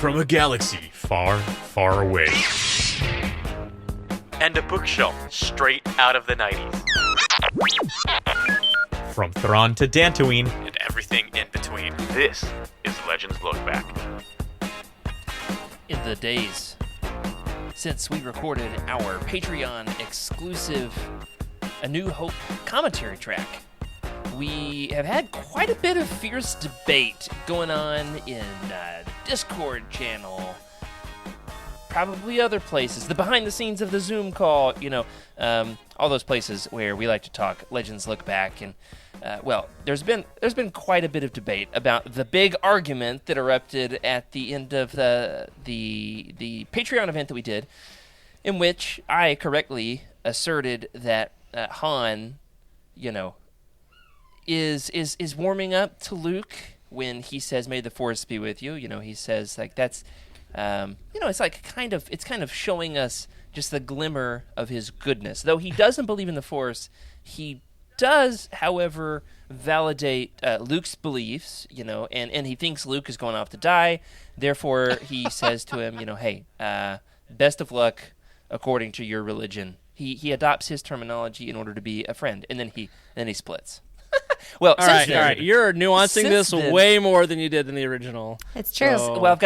from a galaxy far, far away. And a bookshelf straight out of the 90s. From Thrawn to Dantooine. And everything in between. This is Legends Look Back. In the days since we recorded our Patreon exclusive A New Hope commentary track, we have had quite a bit of fierce debate going on in Discord channel, probably other places, the behind the scenes of the Zoom call, all those places where we like to talk Legends Look Back. And there's been quite a bit of debate about the big argument that erupted at the end of the Patreon event that we did, in which I correctly asserted that Han, is warming up to Luke when he says, "May the Force be with you." He says that's, it's kind of showing us just the glimmer of his goodness. Though he doesn't believe in the Force, he does, however, validate Luke's beliefs, and he thinks Luke is going off to die. Therefore, he says to him, "Hey, best of luck according to your religion." He adopts his terminology in order to be a friend, and then he splits. Well, all right. You're nuancing this way more than you did in the original. It's true. Well,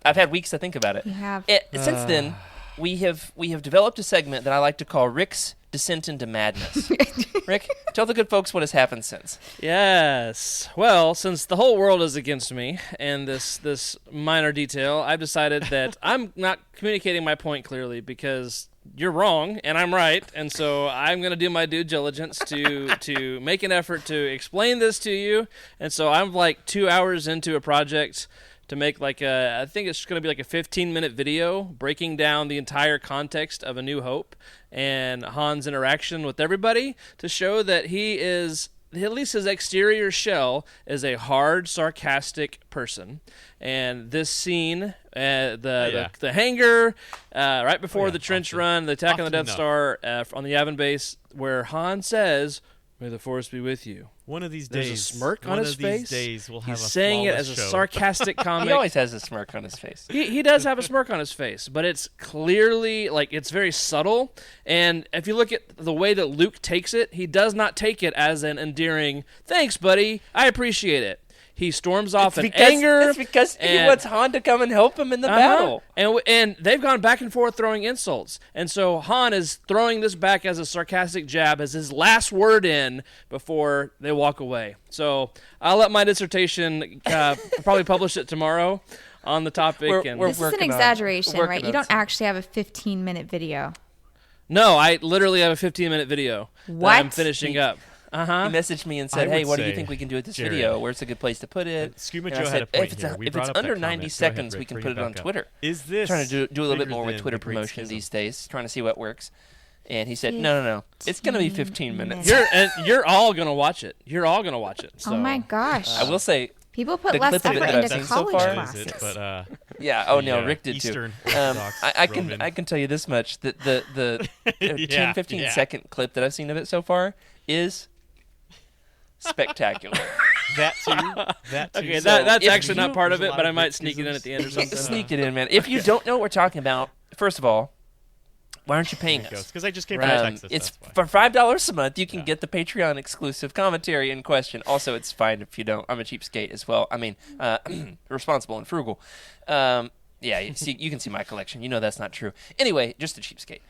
I've had weeks to think about it. You have. Since then, we have developed a segment that I like to call Rick's Descent into Madness. Rick, tell the good folks what has happened since. Yes. Well, since the whole world is against me and this minor detail, I've decided that I'm not communicating my point clearly because you're wrong and I'm right, and so I'm going to do my due diligence to make an effort to explain this to you. And so I'm like 2 hours into a project to make I think it's going to be like a 15-minute video breaking down the entire context of A New Hope and Han's interaction with everybody to show that he is, at least his exterior shell, is a hard, sarcastic person. And this scene, the hangar, right before the trench run, the attack on the Death Star on the Yavin base, where Han says, "May the Force be with you." One of these There's days, a smirk on his face. We'll have He's saying it as a sarcastic comment. He always has a smirk on his face. He does have a smirk on his face, but it's clearly, it's very subtle. And if you look at the way that Luke takes it, he does not take it as an endearing, "Thanks, buddy, I appreciate it." He storms off in anger. It's because he wants Han to come and help him in the battle. And they've gone back and forth throwing insults. And so Han is throwing this back as a sarcastic jab, as his last word in before they walk away. So I'll let my dissertation probably publish it tomorrow on the topic. This is an exaggeration, right? You don't actually have a 15-minute video. No, I literally have a 15-minute video that I'm finishing up. He messaged me and said, "Hey, what do you think we can do with this video? Where's a good place to put it?" Scuba Joe had a point here. If it's under 90 seconds, we can put it on Twitter. Is this trying to do a little bit more with Twitter promotion these days, trying to see what works. And he said, "No. It's going to be 15 minutes." You're all going to watch it. You're all going to watch it. So. Oh, my gosh. I will say, people put the less clip of it effort that I've into seen so college far, classes. yeah. Oh, no, Rick did Eastern too. I can tell you this much: that the 10-15 second clip that I've seen of it so far is spectacular. That too. Okay, So that's actually not part of there's it, a but lot I of might sneak it in Rickisms. at the end or something. Sneak it in, man. If you don't know what we're talking about, first of all, why aren't you paying us? Because I just came from Texas. It's that's why. for $5 a month. You can get the Patreon exclusive commentary in question. Also, it's fine if you don't. I'm a cheapskate as well. I mean, responsible and frugal. You can see my collection. You know that's not true. Anyway, just a cheapskate.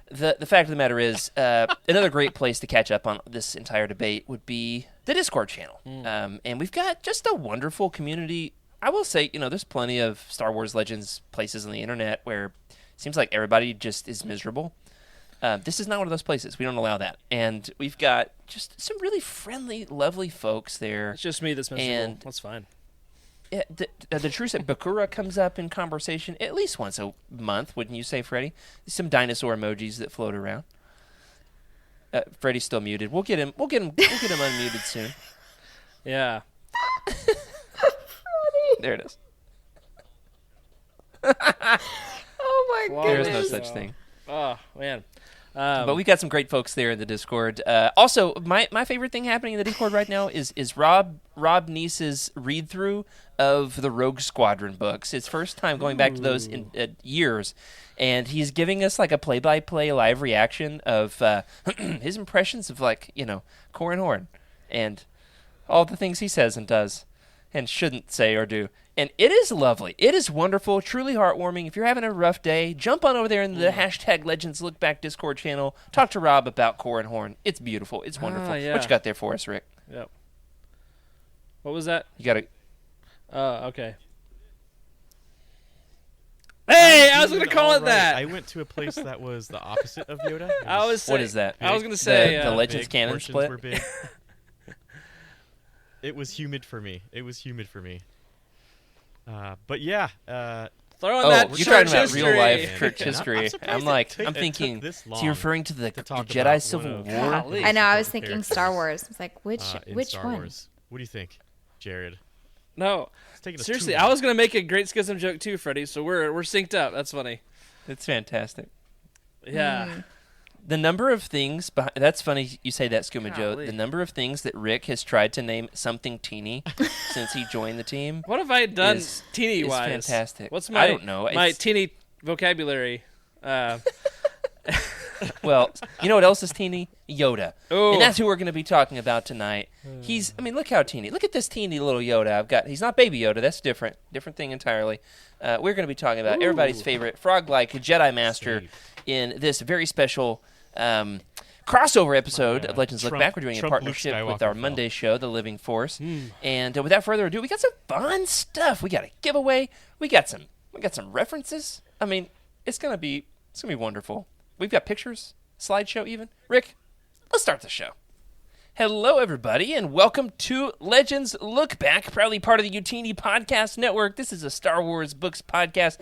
The fact of the matter is, another great place to catch up on this entire debate would be the Discord channel. And we've got just a wonderful community. I will say, there's plenty of Star Wars Legends places on the internet where it seems like everybody just is miserable. This is not one of those places. We don't allow that. And we've got just some really friendly, lovely folks there. It's just me that's miserable. That's fine. The Truce at Bakura comes up in conversation at least once a month, wouldn't you say, Freddie? Some dinosaur emojis that float around. Freddie's still muted. We'll get him unmuted soon. Yeah. There it is. Oh my goodness. There is no such thing. Oh man. But we got some great folks there in the Discord. Also, my favorite thing happening in the Discord right now is Rob Neese's read through of the Rogue Squadron books. His first time going back to those in years, and he's giving us like a play-by-play live reaction of his impressions of Corran Horn and all the things he says and does and shouldn't say or do. And it is lovely. It is wonderful, truly heartwarming. If you're having a rough day, jump on over there in the hashtag Legends Look Back Discord channel. Talk to Rob about Corran Horn. It's beautiful. It's wonderful. Yeah. What you got there for us, Rick? Yep. What was that? You got to... Okay. Hey, I was going to call it that. I went to a place that was the opposite of Yoda. What is that? I was going to say... the Legends canon split? Were big. It was humid for me. But yeah. Throw in that you're talking about history. real life Man, church I'm history. surprised I'm thinking, this is he long referring to the talk Jedi about Civil one of- War? Golly. I know. I was thinking characters. Star Wars. It's like which in Star one? Wars. What do you think, Jared? No. It's taking us Seriously, too I long. was going to make a great schism joke too, Freddie, so we're synced up. That's funny. It's fantastic. Yeah. The number of things that's funny you say that, Skooma Joe. Golly. The number of things that Rick has tried to name something teeny since he joined the team. What have I done is teeny-wise? fantastic. What's my, I don't know. my It's- teeny vocabulary? Well, you know what else is teeny? Yoda. Oh. And that's who we're going to be talking about tonight. Look how teeny. Look at this teeny little Yoda I've got. He's not Baby Yoda. That's different. Different thing entirely. We're going to be talking about everybody's favorite frog-like Jedi Master Sweet. in this very special crossover episode of Legends Look Trump- Back. We're doing a Trump partnership Luke with our Skywalker Monday show, The Living Force. And without further ado, we got some fun stuff. We got a giveaway. We got some references. I mean, it's gonna be wonderful. We've got pictures, slideshow even. Rick, let's start the show. Hello, everybody, and welcome to Legends Look Back, proudly part of the YOUTINI Podcast Network. This is a Star Wars books podcast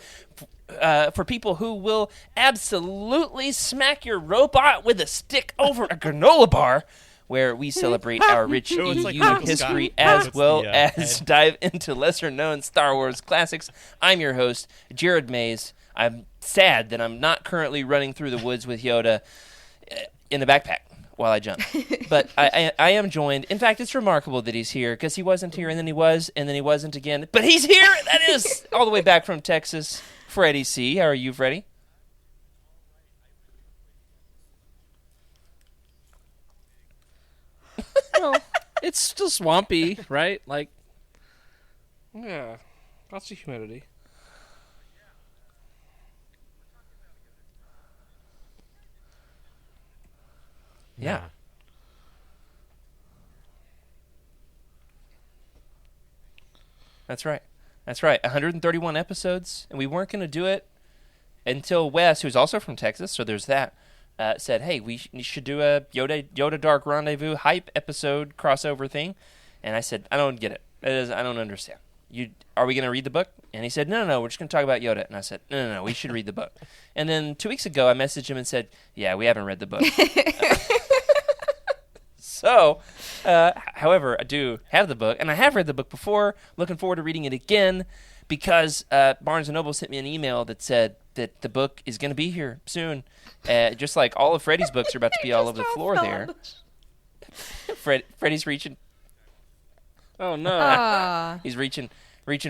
for people who will absolutely smack your robot with a stick over a granola bar, where we celebrate our rich So it's like EU Michael history Scott as puts well the, as head. dive into lesser-known Star Wars classics. I'm your host, Jared Mays. I'm sad that I'm not currently running through the woods with Yoda in the backpack while I jump. But I am joined. In fact, it's remarkable that he's here because he wasn't here and then he was and then he wasn't again. But he's here. That is all the way back from Texas. Freddie C. How are you, Freddie? Well, it's still swampy, right? Like, yeah, lots of humidity. Yeah. That's right. That's right. 131 episodes, and we weren't going to do it until Wes, who's also from Texas, so there's that, said, hey, we should do a Yoda Dark Rendezvous hype episode crossover thing. And I said, I don't get it. I don't understand. Are we going to read the book? And he said, no, we're just going to talk about Yoda. And I said, no, we should read the book. And then 2 weeks ago, I messaged him and said, yeah, we haven't read the book. So, however, I do have the book, and I have read the book before. Looking forward to reading it again because Barnes & Noble sent me an email that said that the book is going to be here soon. Just like all of Freddie's books are about to be all over the floor there. Freddie's reaching. Oh no! He's reaching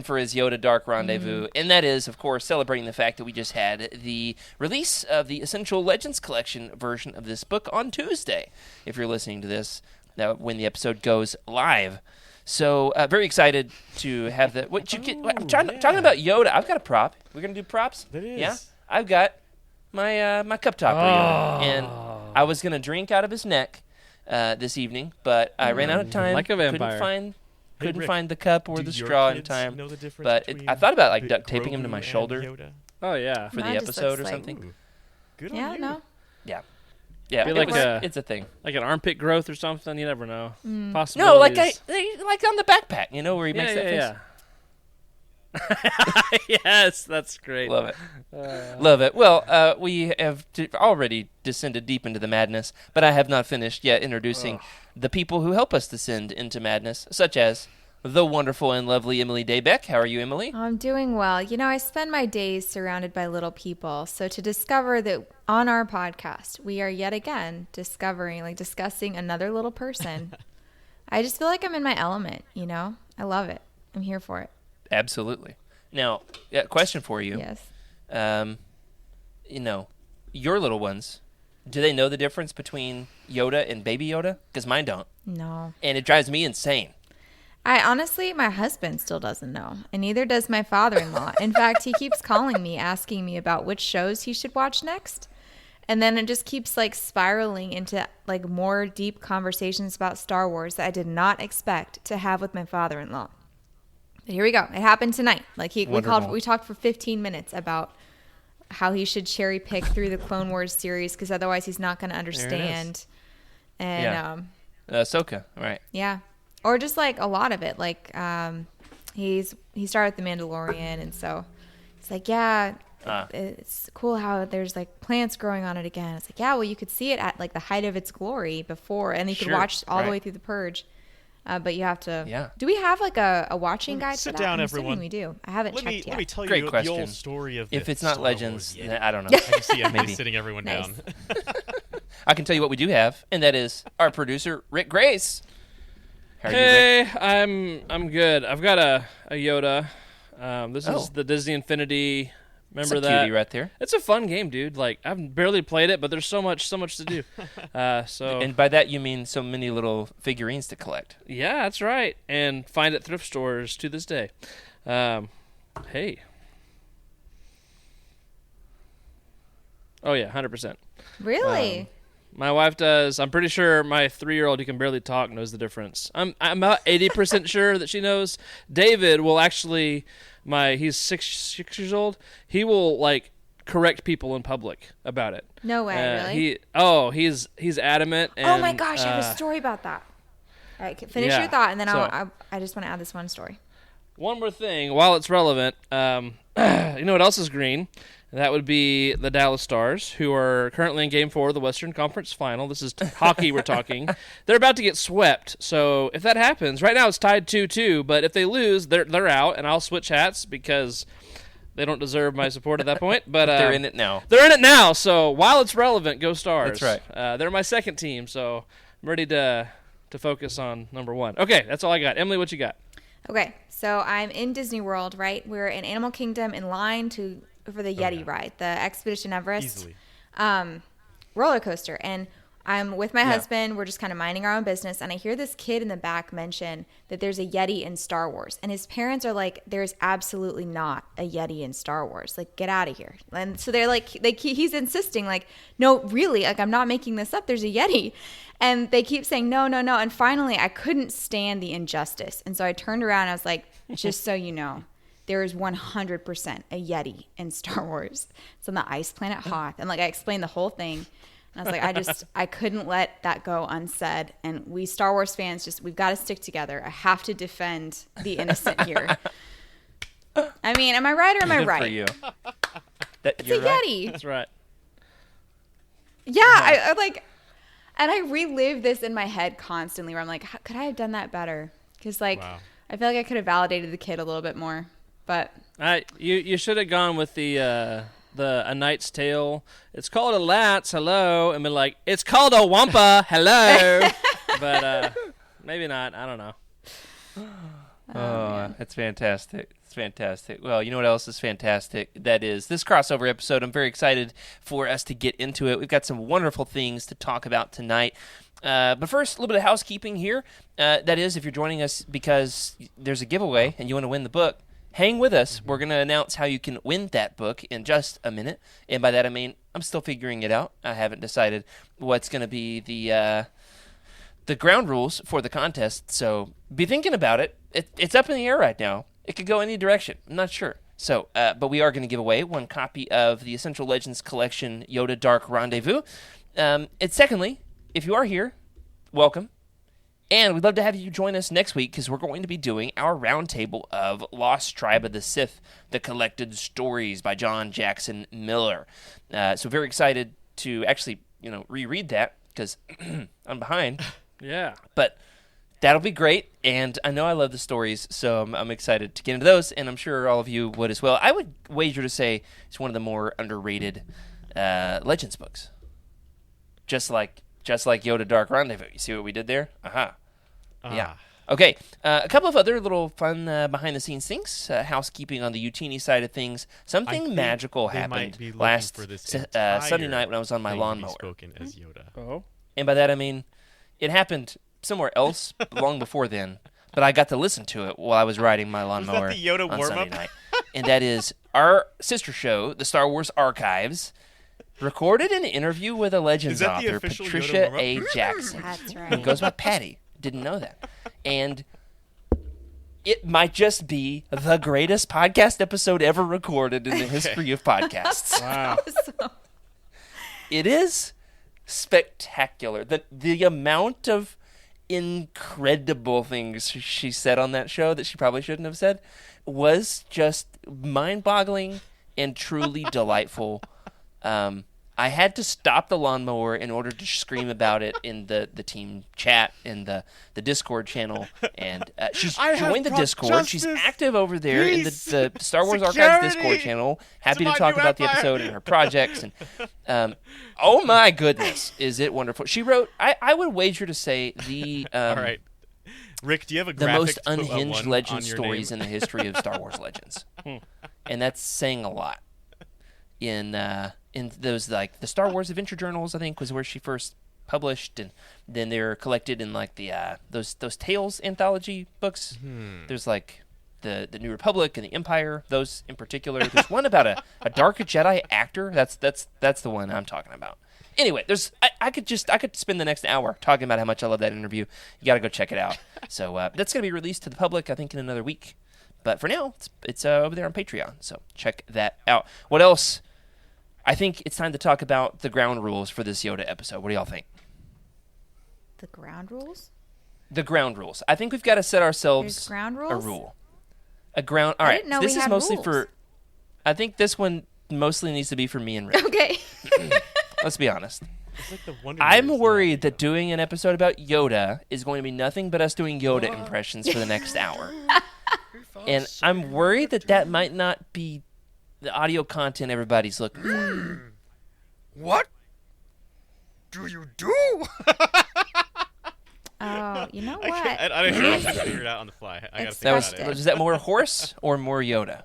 for his Yoda Dark Rendezvous. And that is, of course, celebrating the fact that we just had the release of the Essential Legends Collection version of this book on Tuesday, if you're listening to this when the episode goes live. So, very excited to have that. Talking about Yoda, I've got a prop. We're going to do props? That is. Yeah? I've got my cup topper Yoda. And I was going to drink out of his neck this evening, but I ran out of time. Like a vampire. Couldn't Rick, find the cup or do the your straw in kids time. know the difference But between I thought about like the duct taping him to Grogu my and shoulder Yoda? Oh yeah. for the Mine just episode or looks like- something. Ooh, good Yeah, on you. no. Yeah, Be like it's a thing. like an armpit growth or something. You never know. Mm. No, like Possibilities. like on the backpack, where he makes that face. yeah. Yes, that's great. Love it. Love it. Well, we have already descended deep into the madness, but I have not finished yet introducing the people who help us descend into madness, such as the wonderful and lovely Emily Daybeck. How are you, Emily? I'm doing well. You know, I spend my days surrounded by little people. So to discover that on our podcast, we are yet again discussing another little person, I just feel like I'm in my element, you know? I love it. I'm here for it. Absolutely. Now, question for you. Yes. You know, your little ones, do they know the difference between Yoda and Baby Yoda? Because mine don't. No. And it drives me insane. My husband still doesn't know, and neither does my father-in-law. In fact, he keeps calling me, asking me about which shows he should watch next. And then it just keeps spiraling into more deep conversations about Star Wars that I did not expect to have with my father-in-law. But here we go. It happened tonight. We talked for 15 minutes about how he should cherry pick through the Clone Wars series because otherwise he's not going to understand. And Ahsoka, right? Yeah. Or just a lot of it. He started with The Mandalorian, and so it's it's cool how there's plants growing on it again. It's well, you could see it at the height of its glory before, and you could watch all the way through the Purge. But you have to. Yeah. Do we have a watching guide Sit for that? down, I'm everyone. assuming we do. I haven't checked yet. Let me tell Great you question. the old story of If the it's not Star Legends, Wars. then I don't know. I can see Emily Maybe. sitting everyone Nice. down. I can tell you what we do have, and that is our producer, Rick Grace. How are you, Rick? Hey, I'm good. I've got a Yoda. This Oh. is the Disney Infinity. Remember It's a that? cutie right there. It's a fun game, dude. I've barely played it, but there's so much to do. And by that you mean so many little figurines to collect. Yeah, that's right. And find at thrift stores to this day. Hey. Oh yeah, 100%. Really? My wife does. I'm pretty sure my 3-year-old who can barely talk knows the difference. I'm about 80% sure that she knows. David will actually, he's 6 years old. He will correct people in public about it. No way, really? He's adamant. And, oh my gosh, I have a story about that. All right, finish your thought, and then I just want to add this one story. One more thing, while it's relevant, you know what else is green? That would be the Dallas Stars, who are currently in Game 4 of the Western Conference Final. This is hockey we're talking. They're about to get swept, so if that happens, right now it's tied 2-2, but if they lose, they're out, and I'll switch hats because they don't deserve my support at that point. But they're in it now. They're in it now, so while it's relevant, go Stars. That's right. They're my second team, so I'm ready to focus on number one. Okay, that's all I got. Emily, what you got? Okay, so I'm in Disney World, right? We're in Animal Kingdom in line for the Yeti ride, the Expedition Everest roller coaster. And I'm with my husband. We're just kind of minding our own business. And I hear this kid in the back mention that there's a Yeti in Star Wars. And his parents are like, there's absolutely not a Yeti in Star Wars. Get out of here. And so they're he's insisting no, really, I'm not making this up. There's a Yeti. And they keep saying, no. And finally, I couldn't stand the injustice. And so I turned around and I was like, just so you know, there is 100% a Yeti in Star Wars. It's on the ice planet Hoth. And I explained the whole thing. And I was like, I couldn't let that go unsaid. And we Star Wars fans we've got to stick together. I have to defend the innocent here. I mean, am I right or am I Good right? for you. It's a Yeti. That's right. Yeah, I and I relive this in my head constantly where I'm like, could I have done that better? Because Wow. I feel like I could have validated the kid a little bit more. But You should have gone with the A Knight's Tale. It's called a Lats, hello, and been like, it's called a Wampa, hello. But maybe not. I don't know. Oh, that's fantastic. It's fantastic. Well, you know what else is fantastic? That is this crossover episode. I'm very excited for us to get into it. We've got some wonderful things to talk about tonight. But first, a little bit of housekeeping here. That is, if you're joining us because there's a giveaway and you want to win the book, hang with us. We're going to announce how you can win that book in just a minute. And by that, I mean, I'm still figuring it out. I haven't decided what's going to be the ground rules for the contest. So be thinking about it. It's up in the air right now. It could go any direction. I'm not sure. So, but we are going to give away one copy of the Essential Legends Collection Yoda Dark Rendezvous. And secondly, if you are here, welcome. And we'd love to have you join us next week because we're going to be doing our roundtable of Lost Tribe of the Sith, The Collected Stories by John Jackson Miller. So very excited to actually, reread that because I'm behind. Yeah. But That'll be great, and I know I love the stories, so I'm excited to get into those, and I'm sure all of you would as well. I would wager to say it's one of the more underrated Legends books. Just like Yoda Dark Rendezvous. You see what we did there? Aha. Yeah. Okay, a couple of other little fun behind-the-scenes things. Housekeeping on the YOUTINI side of things. Something magical happened last Sunday night when I was on my lawnmower. Spoken as Yoda. Oh. And by that I mean it happened somewhere else long before then, but I got to listen to it while I was riding my lawnmower Was that the Yoda on warm-up? Sunday night. And that is our sister show, the Star Wars Archives, recorded an interview with a Legends Is that the author, official Yoda Patricia warm-up? A. Jackson. That's Who right. goes by Patty. Didn't know that. And it might just be the greatest podcast episode ever recorded in the history of podcasts. Wow. It is spectacular. The amount of incredible things she said on that show that she probably shouldn't have said was just mind-boggling and truly delightful. I had to stop the lawnmower in order to scream about it in the team chat in the Discord channel, and she's I have joined the brought Discord. She's justice, active over there in peace, the Star Wars Archives Discord security channel. Happy to to my talk new about the empire. episode and her projects. And oh my goodness, is it wonderful? She wrote. I would wager to say the All right. Rick, do you have a the graphic most to put unhinged one legend on your stories name? in the history of Star Wars Legends, and that's saying a lot. In those, like, the Star Wars Adventure Journals, I think, was where she first published, and then they're collected in like the those Tales anthology books. There's like the New Republic and the Empire, those in particular. There's one about a Dark Jedi actor. That's the one I'm talking about. Anyway, I could spend the next hour talking about how much I love that interview. You got to go check it out. So that's going to be released to the public, I think, in another week. But for now, it's over there on Patreon. So check that out. What else? I think it's time to talk about the ground rules for this Yoda episode. What do y'all think? The ground rules? The ground rules. I think we've got to set ourselves There's ground a rules? rule. A ground. All I right. didn't know This we is had mostly rules. for. I think this one mostly needs to be for me and Rick. Okay. Let's be honest. It's like the Wonder I'm Years, worried that doing an episode about Yoda is going to be nothing but us doing Yoda impressions for the next hour. And I'm worried that might not be the audio content everybody's looking for. What do you do? Oh, you know I what? can't, I don't know if I can figure it out on the fly. I gotta It's think That was, about it. Busted. is that more horse or more Yoda?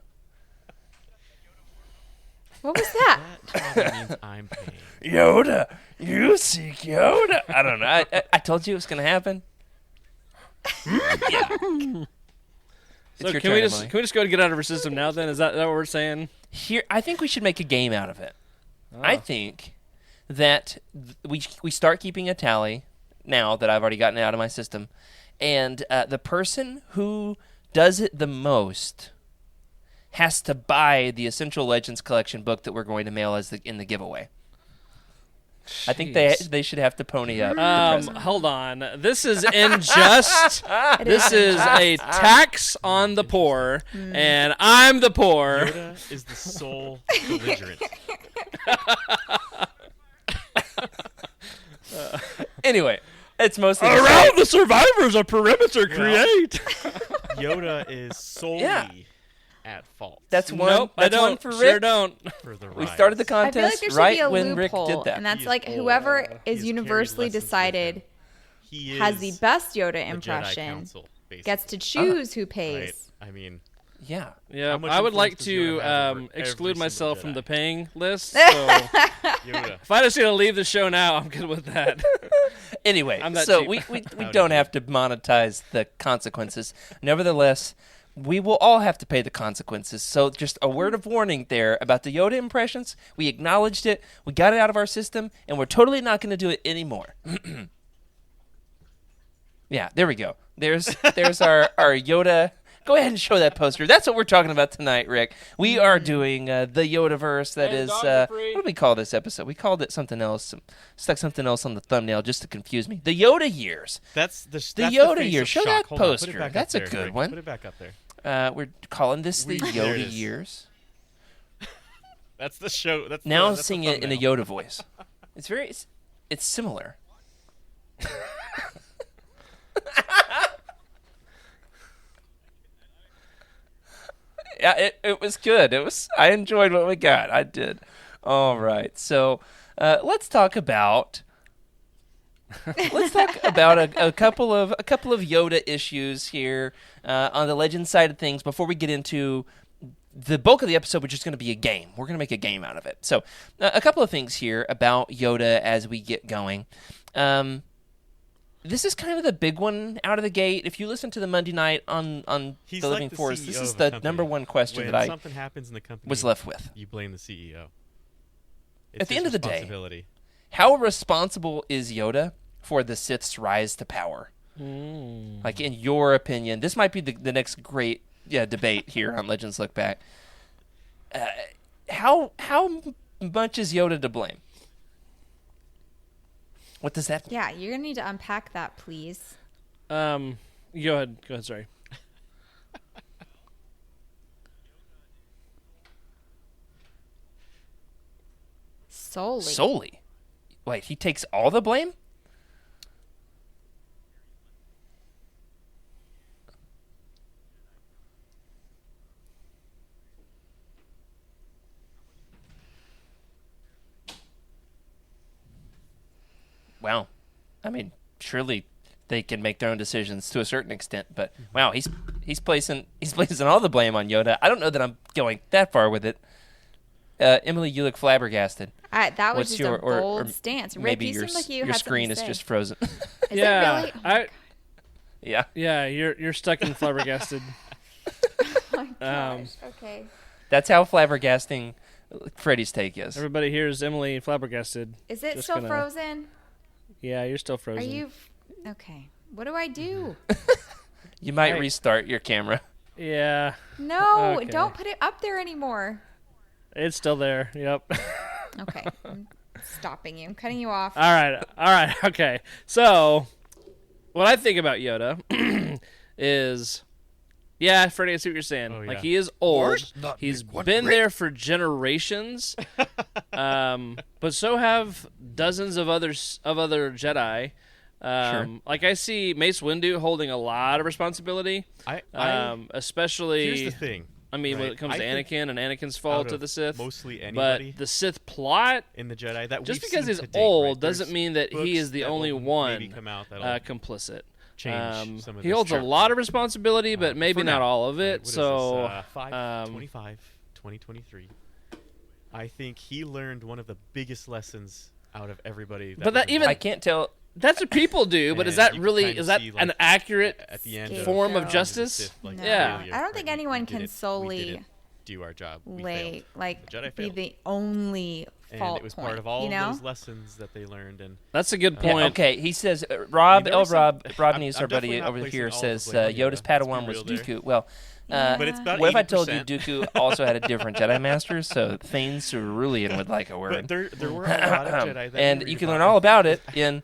What was that? That probably means I'm paying. Yoda, you seek Yoda. I don't know. I told you it was going to happen. Yeah. So your can we turn, just Emily. go ahead and get out of our system now? Then is that what we're saying? Here, I think we should make a game out of it. I think that we start keeping a tally now that I've already gotten it out of my system, and the person who does it the most has to buy the Essential Legends collection book that we're going to mail as in the giveaway. I think Jeez. they should have to pony up. the present. Hold on. This is unjust. This is a tax on the poor, and I'm the poor. Yoda is the sole belligerent. Anyway, it's mostly Around the survivors, a perimeter create. Yoda is solely Yeah. at fault That's one. Nope, I that's one don't. for Rick. Sure don't. for the We rise. started the I feel like contest there should right be a when Rick loophole, did that. and that's He is like old. whoever He is has universally carried lessons with decided him. He has the is best Yoda the Jedi impression Council, basically. gets to choose who Right? pays. I mean, Yeah. Yeah, How much I would like influence does Yoda to have over exclude every myself single from Jedi? the paying list. So Yoda. if I just need to leave the show now, I'm good with that. Anyway, I'm that so cheap. we Howdy don't do. have to monetize the consequences. Nevertheless, we will all have to pay the consequences. So just a word of warning there about the Yoda impressions. We acknowledged it. We got it out of our system, and we're totally not going to do it anymore. Yeah, there we go. There's our Yoda. Go ahead and show that poster. That's what we're talking about tonight, Rick. We are doing the Yodaverse. That And is, dogs are free. what do we call this episode? We called it something else. Stuck something else on the thumbnail just to confuse me. The Yoda years. That's the Yoda face year. of Show shock. that Hold on, put it poster. back up That's a there, good Rick. one. Put it back up there. We're calling this the There it Yoda is. years. That's the show. That's Now that's the sing it in a thumbnail. Yoda voice. It's similar. Yeah, it was good. I enjoyed what we got. I did. All right. So let's talk about a couple of Yoda issues here on the Legend side of things before we get into the bulk of the episode, which is going to be a game. We're going to make a game out of it. So a couple of things here about Yoda as we get going. This is kind of the big one out of the gate. If you listen to the Monday night on He's the like Living the Force, CEO this is of a the company. number one question When that I something happens in the company, was left with. you blame the CEO. At the end of the day, responsibility. How responsible is Yoda for the Sith's rise to power? Like, in your opinion, this might be the next great debate here on Legends Look Back. How much is Yoda to blame? What does that mean? Yeah, you're gonna need to unpack that, please. Go ahead. Sorry. Solely. Wait, he takes all the blame? Wow. I mean, surely they can make their own decisions to a certain extent, but wow, he's placing all the blame on Yoda. I don't know that I'm going that far with it. Emily, you look flabbergasted. That was What's just your, a bold or stance. Rick, maybe you your seemed like you your had screen something is to just say. frozen. Is Yeah, it really? Yeah. Yeah, you're stuck in flabbergasted. Oh my gosh. Okay. That's how flabbergasting Freddy's take is. Everybody here's Emily flabbergasted. Is it Just still gonna- frozen? Yeah, you're still frozen. Are you? Okay. What do I do? You might Right. restart your camera. Yeah, No, Okay. don't put it up there anymore. it's still there. Yep. Okay. I'm stopping you. I'm cutting you off. All right, okay. So, what I think about Yoda is, yeah, Freddie, I see what you're saying. Oh, Like, yeah. he is old. Wars not He's make one been great. there for generations. But so have dozens of other Jedi. Sure. Like, I see Mace Windu holding a lot of responsibility. Especially, here's the thing. I mean, when right? it comes I to think Anakin and Anakin's fall out to of the Sith. mostly anybody But the Sith plot, in the Jedi that just we've because seen he's to date, old right? doesn't There's mean that he books is the that only will one maybe come out that'll complicit. change some of He this holds a chart. lot of responsibility, but maybe For not now. all of What it. is So, this, 2023. I think he learned one of the biggest lessons out of everybody. But that was even- I involved. can't tell. that's what people do. But is And that you can really kinda is that see, an like, accurate at the end form of of justice? Sith, like, No. Yeah. failure, I don't think right? anyone We can didn't- solely we didn't do our job. We lay failed. like The Jedi be failed. the only And fault it was point. part of all you of know? those lessons that they learned. And That's a good Yeah, point. okay, he says Rob there was some- Rob I'm News, our buddy definitely not over placing here, all of says the blame on Yoda's Yoda. Let's be Padawan was real there. Dooku. Well, but it's about what if I told you 80%. Dooku also had a different Jedi master? So Thane Cerulean would like a But word. there were a lot of Jedi that And we you read can about. learn all about it in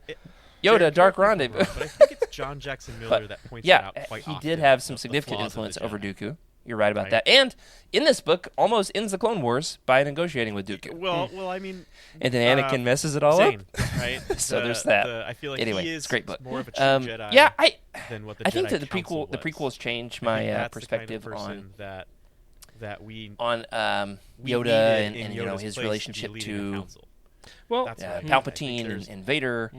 Yoda Jared, Dark correct me if I'm Rendezvous. wrong, But I think it's John Jackson Miller But that points it yeah, out quite he often, did have some the significant flaws of the influence over Jedi. Dooku. You're right about Right. that. And in this book, almost ends the Clone Wars by negotiating with Dooku. Well, I mean, And then Anakin messes it all Zane, up. right? So there's that. I feel like Anyway, he is it's a great book. more of a true Jedi Yeah, than what the I think Jedi that the Council prequels was. changed I think my that's perspective the kind of on person that we Yoda needed and in you know Yoda's his place to be relationship leading a to council. Well, That's what I think. I think Palpatine there's- and Vader.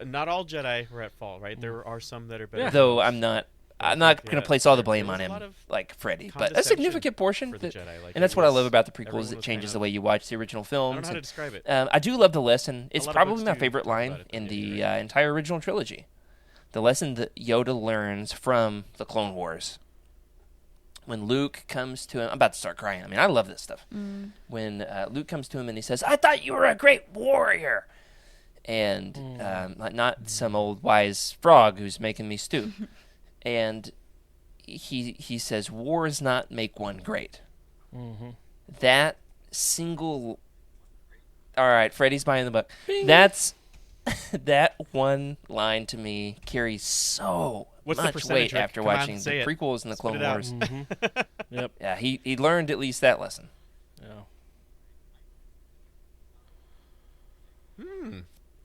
Not all Jedi were at fault, right? There are some that are better. than Though others. I'm not Yeah, going to place all the there blame was on a him lot of like Freddy, but a condescension significant portion. for the Jedi, like, and that's it what I was- love about the everyone prequels. It was changes kind the of- way you watch the original I don't films. know how to and, describe it. I do love the lesson. It's lot of probably books my do favorite talk line about it, in maybe, the right? entire original trilogy. The lesson that Yoda learns from the Clone Wars. When Luke comes to him, I'm about to start crying. I mean, I love this stuff. When Luke comes to him and he says, "I thought you were a great warrior," and not some old wise frog who's making me stoop. And he says, "Wars not make one great." That single. All right, Freddie's buying the book. That's that one line to me carries so What's the much percentage, weight Rick? after Come on, watching the say it. prequels and the Spit Clone it out. Wars. Yep. Yeah, he learned at least that lesson. Yeah.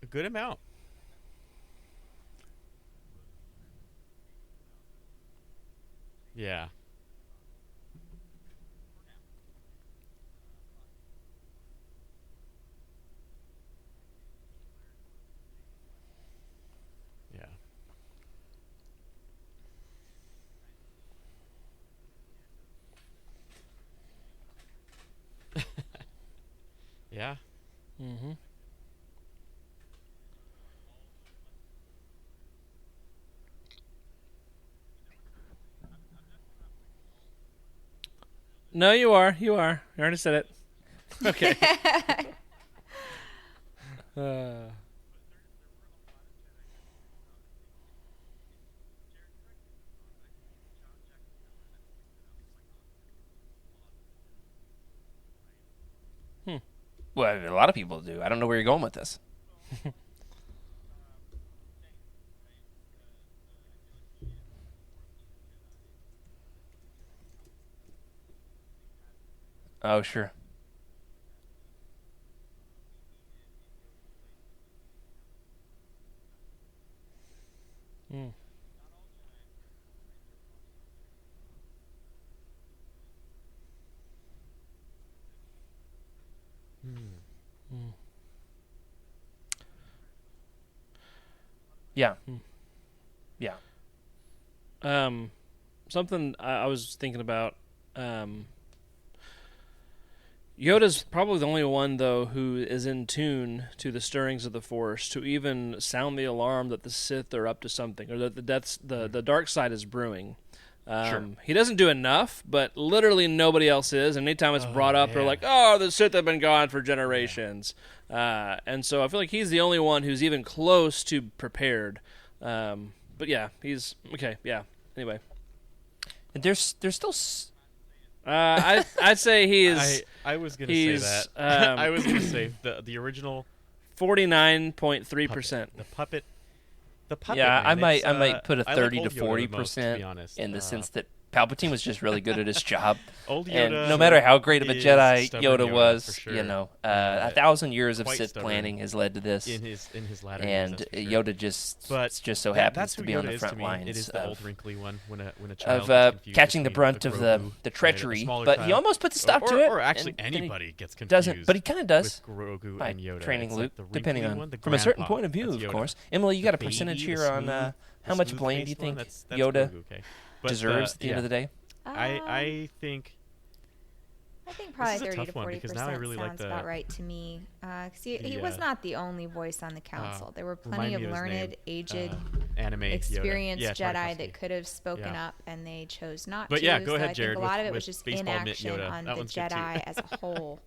A good amount. Yeah. No, you are. You are. You already said it. Okay. Well, a lot of people do. I don't know where you're going with this. Oh, sure. Hmm. Yeah. Yeah. Something I was thinking about. Yoda's probably the only one, though, who is in tune to the stirrings of the Force to even sound the alarm that the Sith are up to something, or that the dark side is brewing. He doesn't do enough, but literally nobody else is. And anytime it's brought up, they're like, "Oh, the Sith have been gone for generations." And so I feel like he's the only one who's even close to prepared. But yeah, he's okay. Yeah. Anyway, And there's still. I'd say he is. I was gonna say that. I was gonna say the original 49.3%. the puppet. The puppet. Yeah, man, I might put a I like 30 to old Yoda the 40% most, to be honest. in the sense that Palpatine was just really good at his job. Old And Yoda no matter how great of a is Jedi stubborn Yoda was, for sure. 1,000 years of quite Sith stubborn planning has led to this. in his latter And years, that's for sure. Yoda just But so that- happens that's to who be on Yoda the is front to me. lines It is the old of wrinkly one when a child gets confused catching the between brunt of the Grogu, treachery. right, a smaller But he child. almost puts a stop to it. Or actually and then he anybody gets confused. doesn't, but he kind of does. With Grogu By and Yoda. training It's Luke, like the depending wrinkly on one, the from a certain grandpa, point of view, that's of Yoda. course. Emily, you got a The percentage baby, here the on smooth- how the much blame do you smooth-faced one, think that's Yoda Grogu, okay. But, deserves at the end of the day? I think I think probably is a 30 to tough one, 40% because now I really like sounds the- about right to me. 'Cause he was not the only voice on the council. There were plenty remind of me of his learned, name. aged, anime Yoda. experienced Yeah, Jedi Tartakovsky. that could have spoken Yeah. up, and they chose not But to. yeah, go so ahead, I Jared, think a lot with- of it was with just baseball mitt inaction Yoda. on That the one's good, too. Jedi as a whole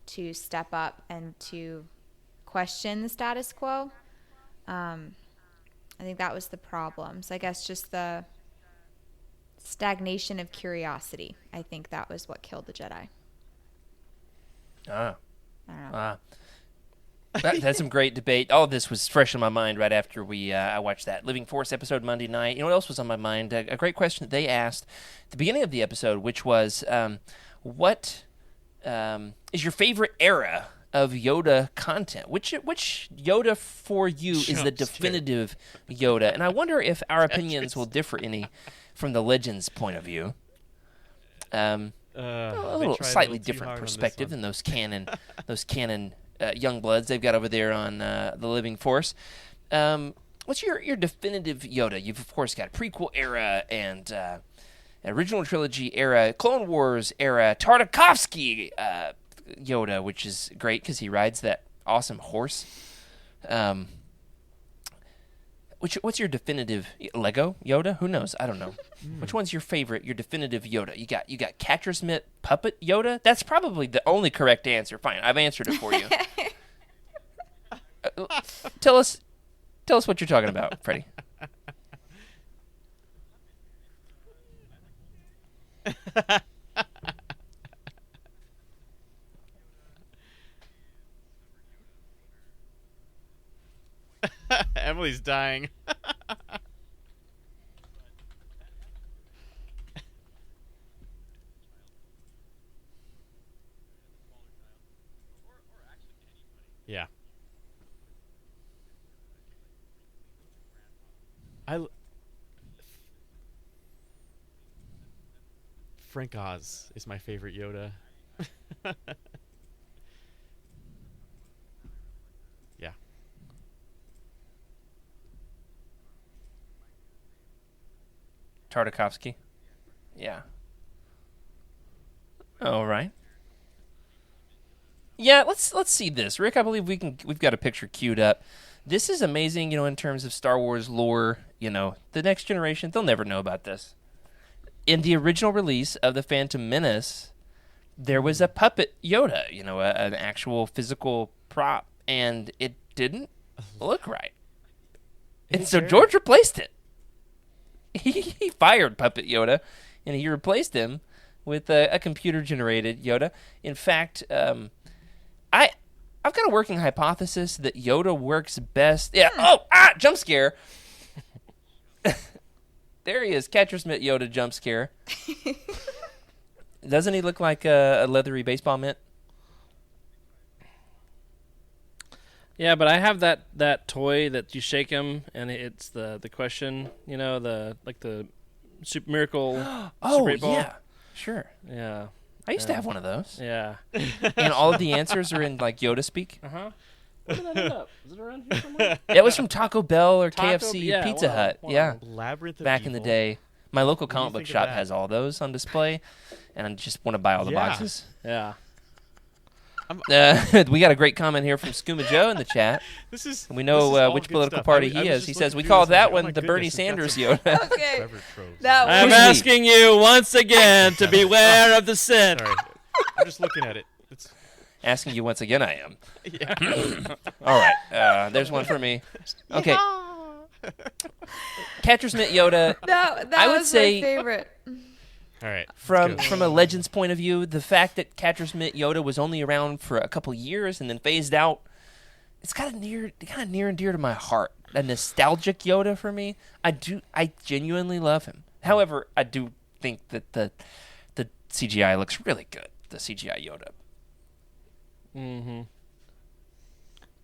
to step up and to question the status quo. I think that was the problem. So I guess just the stagnation of curiosity. I think that was what killed the Jedi. Ah. I don't know. That's some great debate. All of this was fresh in my mind right after I watched that Living Force episode Monday night. You know what else was on my mind? A great question that they asked at the beginning of the episode, which was, what is your favorite era of Yoda content? Which Yoda for you is the definitive Yoda? And I wonder if our opinions will differ any from the Legends' point of view. A little slightly different perspective than those canon young bloods they've got over there on the Living Force. What's your definitive Yoda? You've of course got prequel era and original trilogy era, Clone Wars era, Tartakovsky Yoda, which is great because he rides that awesome horse. What's your definitive Lego Yoda? Who knows? I don't know. Which one's your favorite? Your definitive Yoda? You got Catcher's Mitt puppet Yoda. That's probably the only correct answer. Fine, I've answered it for you. Tell us what you're talking about, Freddie. Emily's dying. Yeah. Frank Oz is my favorite Yoda. Yeah. Tartakovsky. Yeah. All right. Yeah, let's see this. Rick, I believe we've got a picture queued up. This is amazing, in terms of Star Wars lore, the next generation, they'll never know about this. in the original release of The Phantom Menace, there was a puppet Yoda, an actual physical prop, and it didn't look right. And so George replaced it. He fired Puppet Yoda, and he replaced him with a computer-generated Yoda. In fact, I've got a working hypothesis that Yoda works best. Yeah. Jump scare. There he is, Catcher's Mitt Yoda jump scare. Doesn't he look like a leathery baseball mitt? Yeah, but I have that toy that you shake him, and it's the question, the Super Miracle Super 8 ball. Yeah, sure. Yeah. I used to have one of those. Yeah. And all of the answers are in, like, Yoda speak. Uh-huh. Where did that end up? Is it around here somewhere? It was from Taco Bell or Taco- KFC, yeah, Pizza wow, Hut. wow. Yeah, Labyrinth of back in the Evil. day. My local What do you comic book think of shop that? has all those on display, and I just want to buy all the Yeah. boxes. Yeah. We got a great comment here from Skooma Joe in the chat. This is. We this know is all which good political stuff. party I he was is. just He looking says, we through call this and that I'm like, one oh my the Bernie goodness, we've got Sanders some Yoda. Okay. Trevor tropes. That I'm was asking you once again to beware of the sin. Sorry, I'm just looking at it. It's Asking you once again, I am. yeah. All right, there's one for me. Okay. Catcher's Mitt Yoda. that I would was say- my favorite. All right. From a Legends point of view, the fact that Catcher's Mitt Yoda was only around for a couple years and then phased out, it's kind of near and dear to my heart. A nostalgic Yoda for me. I genuinely love him. However, I do think that the CGI looks really good. The CGI Yoda. Mm-hmm.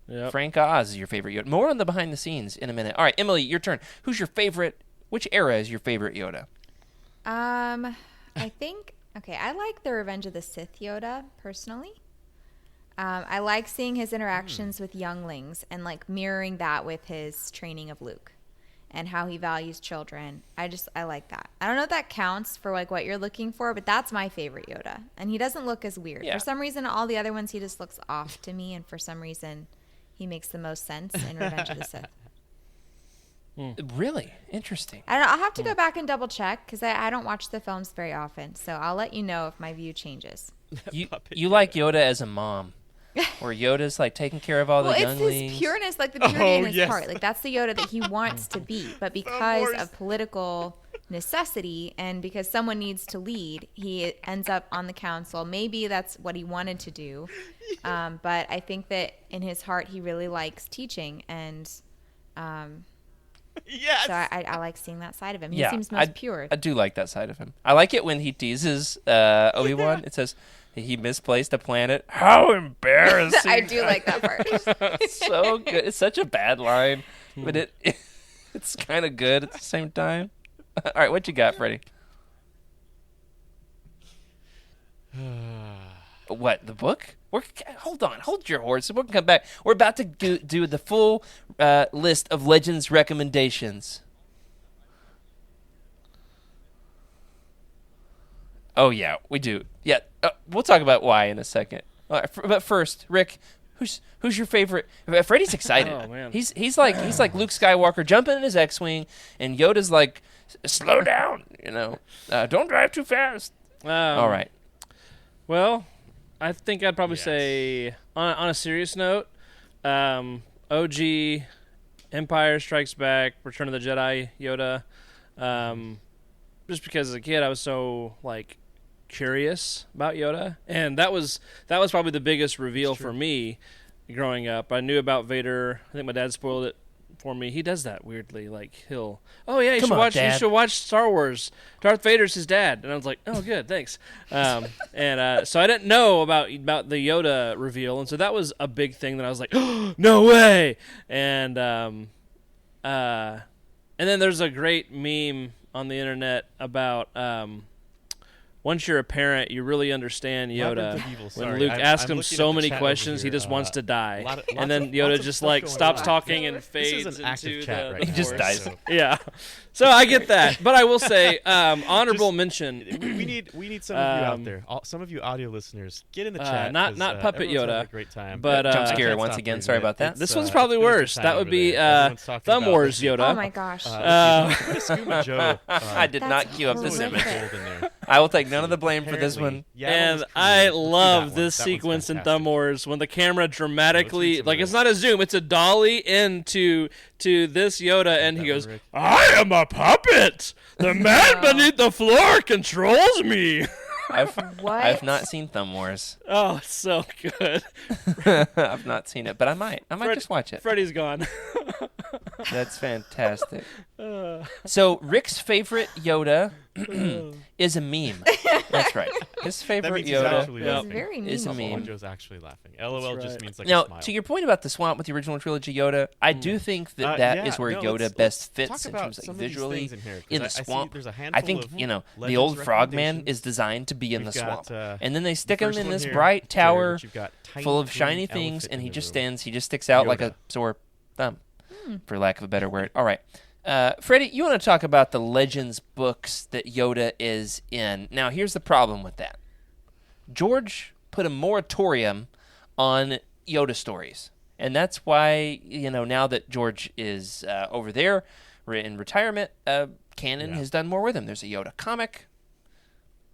Yep. Frank Oz is your favorite Yoda. More on the behind the scenes in a minute. All right, Emily, your turn. Who's your favorite? Which era is your favorite Yoda? I think I like the Revenge of the Sith Yoda personally. I like seeing his interactions with younglings and like mirroring that with his training of Luke and how he values children. I like that. I don't know if that counts for like what you're looking for, but that's my favorite Yoda. And he doesn't look as weird. Yeah. For some reason, all the other ones, he just looks off to me. And for some reason, he makes the most sense in Revenge of the Sith. Really interesting. I don't know, I'll have to go back and double check because I don't watch the films very often. So I'll let you know if my view changes. You like Yoda as a mom, where Yoda's like taking care of all Well, the it's younglings. his pureness, like the purity in his yes. heart. Like that's the Yoda that he wants to be. But because of political necessity and because someone needs to lead, he ends up on the council. Maybe that's what he wanted to do. But I think that in his heart, he really likes teaching. And Yes. so I like seeing that side of him. He Yeah, seems most pure. I do like that side of him. I like it when he teases Obi-Wan. It says he misplaced a planet. How embarrassing! I do like that part. So good. It's such a bad line, but it's kind of good at the same time. All right, what you got, Freddie? What, the book? Hold on, hold your horse. We'll come back. We're about to do the full list of Legends recommendations. Oh yeah, we do. Yeah, we'll talk about why in a second. All right, but first, Rick, who's your favorite? Freddie's excited. Oh, man. He's like Luke Skywalker jumping in his X-wing, and Yoda's like, slow down, don't drive too fast. All right. Well, I think I'd probably Yes. say, on a serious note, OG, Empire Strikes Back, Return of the Jedi, Yoda. Just because as a kid I was so like curious about Yoda, and that was probably the biggest reveal for me growing up. I knew about Vader. I think my dad spoiled it for me. He does that weirdly. Like he'll, oh yeah, you Come should on, watch. Dad. You should watch Star Wars. Darth Vader's his dad, and I was like, oh good, thanks. And so I didn't know about the Yoda reveal, and so that was a big thing that I was like, oh, no way. And then there's a great meme on the internet about one once you're a parent, you really understand Yoda. Labyrinth of Evil, When sorry. Luke I'm asks him looking so at the many chat over questions, he here. just wants to die. Lots And then of Yoda stuff just going stops on. talking and This fades is an active into chat the right now. He just dies. so- Yeah. So I get that. But I will say, honorable Just- mention. we need some of you out there. Some of you audio listeners, get in the chat. not 'cause, Puppet everyone's having Yoda, a great time. but, I Jump can't scare once stop again, reading sorry it. about that. It's, This one's it's probably been a good worse. time That would over be there. Everyone's talking Thumb about Wars the- Yoda. Oh my gosh. Let's put a Scuba Joe. I did That's not queue up this horrific. image. Gold in there. I will take none of the blame for this Apparently, one. Yaddle And was I created. Let's do that love one. this That one's sequence in fantastic. Thumb Wars when the camera dramatically, some of like it's this. not a zoom, it's a dolly into this Yoda, and he that goes, one, Rick. "I am a puppet. The man beneath the floor controls me." What? I've not seen Thumb Wars. Oh, it's so good. I've not seen it, but I might. I might Fred- just watch it. Freddy's gone. That's fantastic. So Rick's favorite Yoda is a meme. That's right. His That favorite means he's Yoda. actually Yep. It's laughing. very Is a memeable. meme. Joe's actually laughing. LOL That's just right. means like Now, a smile. to your point about the swamp with the original trilogy Yoda, I do think that that is yeah, where no, Yoda let's best talk fits in about terms of some like of these visually things in here, 'cause in I the see swamp. there's a I handful think of the Legends old Frogman recommendations. is designed to be in We've the got, swamp, and then they stick him first in one this here, bright Jared, tower which you've got tiny full of green shiny things, elephant and in he the just room. sticks out like Yoda. a sore thumb, for lack of a better word. All right. Freddie, you want to talk about the Legends books that Yoda is in. Now, here's the problem with that. George put a moratorium on Yoda stories. And that's why, now that George is over there in retirement, Canon has done more with him. There's a Yoda comic,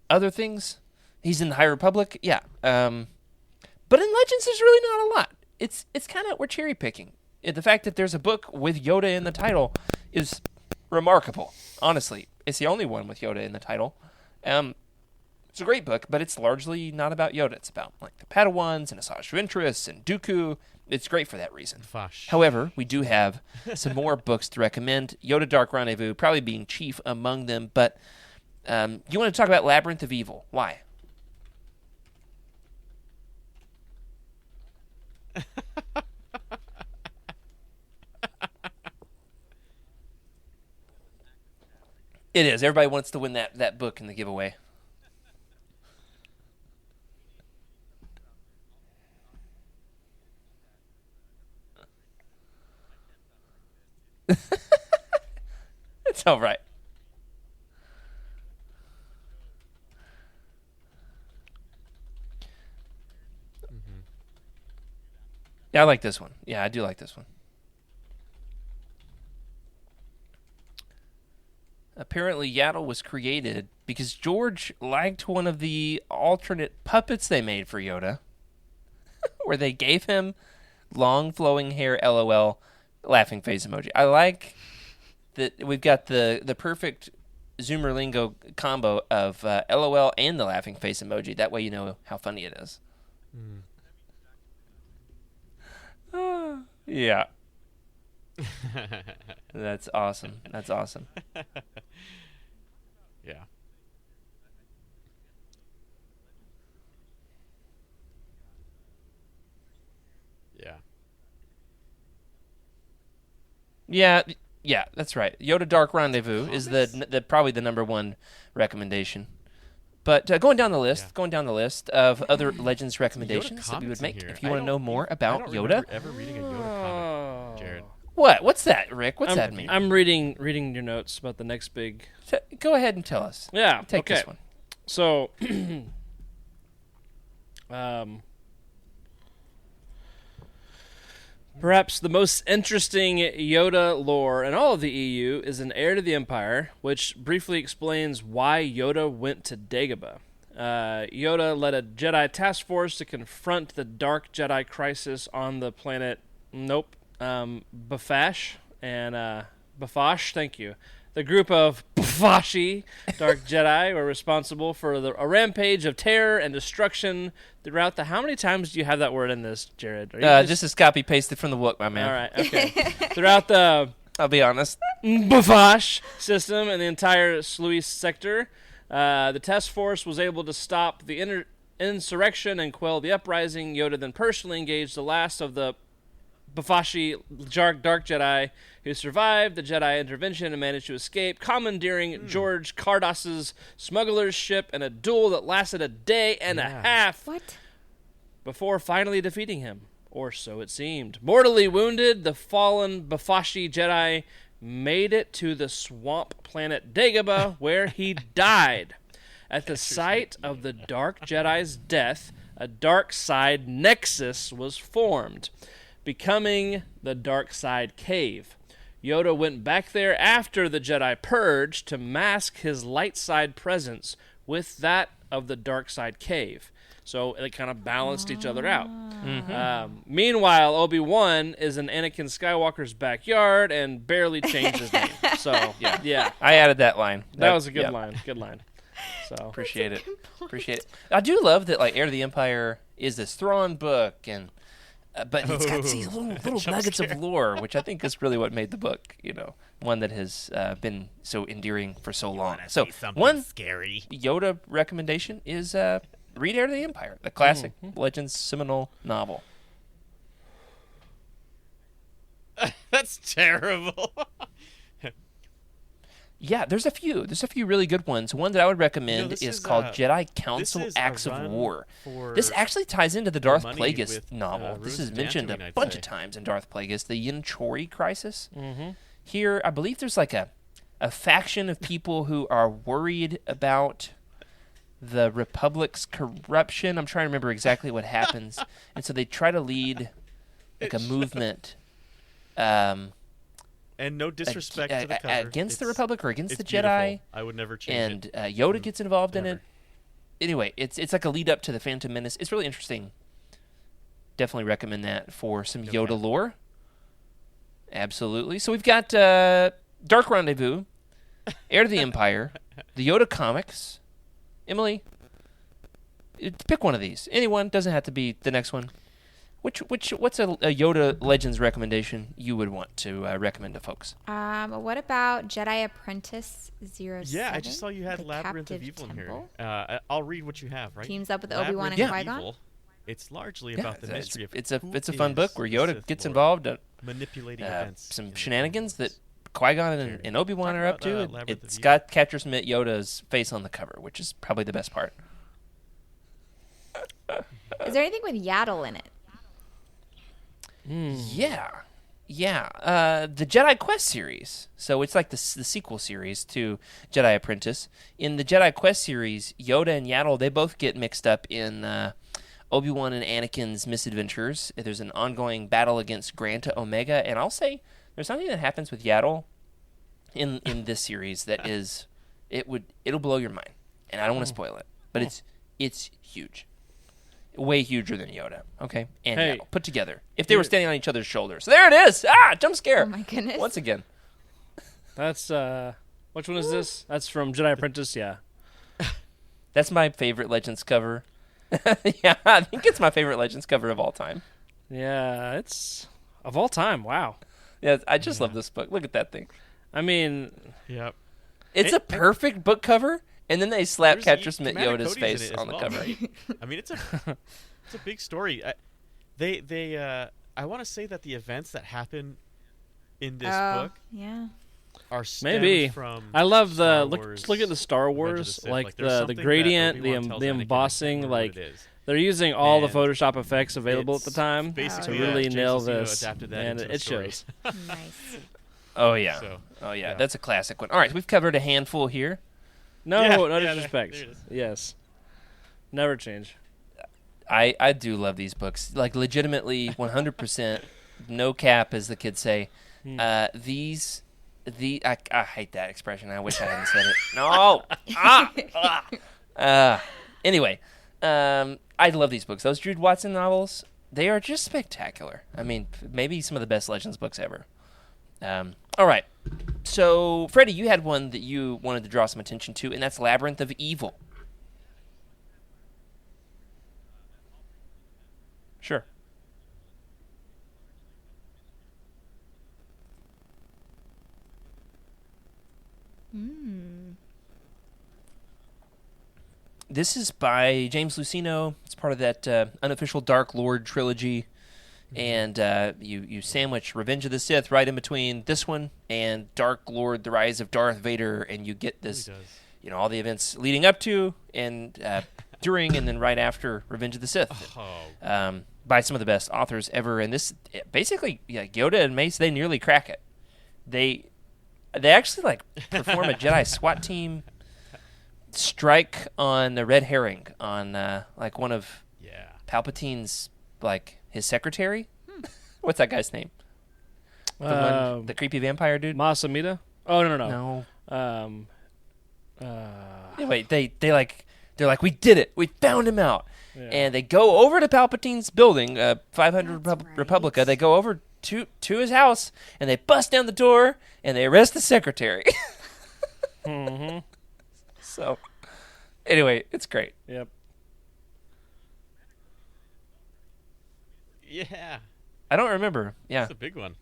other things. He's in the High Republic, yeah. But in Legends, there's really not a lot. It's kind of, we're cherry picking. The fact that there's a book with Yoda in the title is remarkable. Honestly, it's the only one with Yoda in the title. It's a great book, but it's largely not about Yoda. It's about like the Padawans and Asajj Ventress and Dooku. It's great for that reason. Fosh. However, we do have some more books to recommend. Yoda Dark Rendezvous probably being chief among them. But you want to talk about Labyrinth of Evil? Why? It is. Everybody wants to win that book in the giveaway. It's all right. Yeah, I like this one. Yeah, I do like this one. Apparently, Yaddle was created because George liked one of the alternate puppets they made for Yoda, where they gave him long flowing hair, LOL, laughing face emoji. I like that we've got the perfect Zoomer lingo combo of LOL and the laughing face emoji. That way you know how funny it is. Yeah. That's awesome. That's awesome. Yeah. Yeah. Yeah, that's right. Yoda Dark Rendezvous is the probably the number one recommendation. But going down the list of other Legends recommendations that we would comments in make, here. if you I want to know don't- more I about don't Yoda. remember ever reading a Yoda comic, Jared. What? What's that, Rick? What's that mean? I'm reading your notes about the next big. Go ahead and tell us. Yeah. Take okay. this one. So, perhaps the most interesting Yoda lore in all of the EU is an Heir to the Empire, which briefly explains why Yoda went to Dagobah. Yoda led a Jedi task force to confront the Dark Jedi crisis on the planet, Bafash, and Bafash, thank you. The group of Bafashi Dark Jedi were responsible for a rampage of terror and destruction throughout how many times do you have that word in this, Jared? Are you Just as copy pasted from the book, my man. all right, okay. Throughout the I'll be honest. Bafash system and the entire Sluis sector, the task force was able to stop the insurrection and quell the uprising. Yoda then personally engaged the last of the Bafashi Dark Jedi who survived the Jedi intervention and managed to escape, commandeering George Cardas's smuggler's ship in a duel that lasted a day and a half What? before finally defeating him. Or so it seemed. Mortally wounded, the fallen Bafashi Jedi made it to the swamp planet Dagobah, where he died. At the site of the Dark Jedi's death, a dark side nexus was formed, becoming the Dark Side Cave. Yoda went back there after the Jedi Purge to mask his light side presence with that of the Dark Side Cave. So it kind of balanced each other out. Meanwhile, Obi-Wan is in Anakin Skywalker's backyard and barely changed his name. So, yeah. I added that line. That was a good line. Good line. So Appreciate it. I do love that, like, Heir to the Empire is this Thrawn book, and but it's got these little nuggets of lore, which I think is really what made the book, one that has been so endearing for so long. So one scary Yoda recommendation is read Heir to the Empire, the classic Legends seminal novel. That's terrible. Yeah, there's a few really good ones. One that I would recommend is called Jedi Council Acts of War. This actually ties into the Darth Plagueis novel. This is mentioned a bunch of times in Darth Plagueis, the Yin Chori crisis. Here, I believe there's like a faction of people who are worried about the Republic's corruption. I'm trying to remember exactly what happens. And so they try to lead like a movement and no disrespect to the cover. Against the Republic or against the beautiful. Jedi. I would never change and Yoda gets involved in it. Anyway, it's like a lead up to the Phantom Menace. It's really interesting. Definitely recommend that for some Yoda lore. Absolutely. So we've got Dark Rendezvous, Heir to the Empire, the Yoda comics. Emily, pick one of these. Anyone, doesn't have to be the next one. What's a Yoda Legends recommendation you would want to recommend to folks? What about Jedi Apprentice 07? Yeah, I just saw you had The Labyrinth of Captive Evil Temple? in here. I'll read what you have, right? Teams up with Obi-Wan and Labyrinth of Qui-Gon? Evil. It's largely about the mystery of it's a who fun is book where the Yoda Sith gets Lord, involved. manipulating events. Some in the shenanigans that galaxies. Qui-Gon and Obi-Wan Talk are up about, to. Labyrinth of It's Evil. got Capture Smith Yoda's face on the cover, which is probably the best part. Is there anything with Yaddle in it? Yeah. The Jedi Quest series. So it's like the sequel series to Jedi Apprentice. In the Jedi Quest series, Yoda and Yaddle, they both get mixed up in Obi-Wan and Anakin's misadventures. There's an ongoing battle against Granta Omega, and I'll say there's something that happens with Yaddle in this series that is it'll blow your mind, and I don't want to spoil it, but it's huge. Way huger than Yoda, okay? And Yaddle put together. If they were standing on each other's shoulders. There it is! Jump scare! Oh my goodness. Once again. that's which one is this? That's from Jedi Apprentice. Yeah. That's my favorite Legends cover. Yeah, I think it's my favorite Legends cover of all time. Yeah, it's of all time. Wow. Yeah, I just love this book. Look at that thing. I mean, Yep. It's a perfect book cover, and then they slap There's Capture Smith Commander Yoda's Cody's in face it on as the well, cover. right? I mean, it's a big story. I want to say that the events that happen in this book Yeah. are stemmed maybe. from I love Star the Wars, look at the Star Revenge of Wars, Sith. like there's the something that gradient, Obi-Wan tells the Anakin, embossing, "Remember what like it is." they're using all the And Photoshop effects available at the it's time basically, to really James nail Luceno this, adapted that and into it the story. shows. Nice. Oh, yeah. So, Yeah, that's a classic one. All right, we've covered a handful here. No, Yeah, no yeah, disrespect. there it is. Yes, never change. I do love these books. Like, legitimately, 100%, no cap, as the kids say. I hate that expression. I wish I hadn't said it. No! Anyway, I love these books. Those Jude Watson novels, they are just spectacular. I mean, maybe some of the best Legends books ever. All right. So, Freddie, you had one that you wanted to draw some attention to, and that's Labyrinth of Evil. Sure. This is by James Luceno. It's part of that unofficial Dark Lord trilogy. and you sandwich Revenge of the Sith right in between this one and Dark Lord: The Rise of Darth Vader, and you get this, all the events leading up to and during and then right after Revenge of the Sith. By some of the best authors ever, and this basically, Yoda and Mace, they nearly crack it. They actually perform a Jedi SWAT team strike on the red herring on one of Palpatine's his secretary. What's that guy's name? The creepy vampire dude. Masamita? Oh no. Wait, they're like, we did it. We found him out. Yeah. And they go over to Palpatine's building, 500 Republica. They go over to his house, and they bust down the door, and they arrest the secretary. Mm-hmm. So, anyway, it's great. Yep. Yeah. I don't remember. Yeah. That's a big one.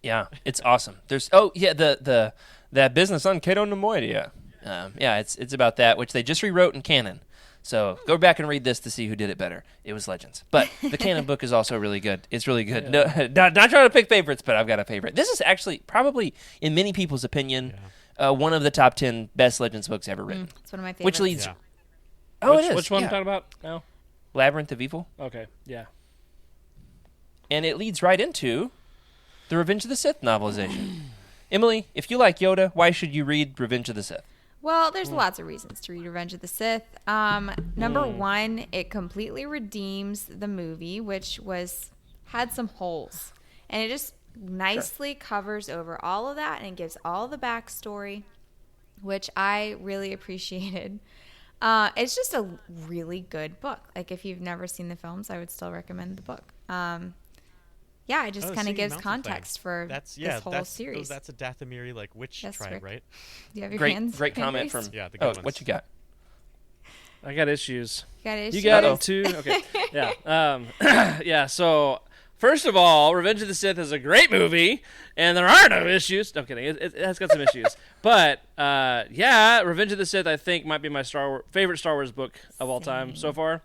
Yeah, it's awesome. There's that business on Cato Nemoidia. It's about that, which they just rewrote in canon. So go back and read this to see who did it better. It was Legends, but the canon book is also really good. It's really good. Yeah. No, not trying to pick favorites, but I've got a favorite. This is actually probably, in many people's opinion, one of the top 10 best Legends books ever written. It's one of my favorites. Which leads. Yeah. Oh, it is. Which one are you talking about now? Labyrinth of Evil. Okay. Yeah. And it leads right into the Revenge of the Sith novelization. Emily, if you like Yoda, why should you read Revenge of the Sith? Well, there's lots of reasons to read Revenge of the Sith. Number one, it completely redeems the movie, which had some holes. And it just nicely covers over all of that, and it gives all the backstory, which I really appreciated. It's just a really good book. If you've never seen the films, I would still recommend the book. It just kind of gives context for this whole series. That's a Dathomiri witch tribe, right? Do you have your hands? Great comment from. Yeah, the good ones. What you got? I got issues. You got issues? You got it too? Okay. Yeah. So first of all, Revenge of the Sith is a great movie, and there are no issues. No, I'm kidding. It has got some issues, but Revenge of the Sith I think might be my favorite Star Wars book of all time so far,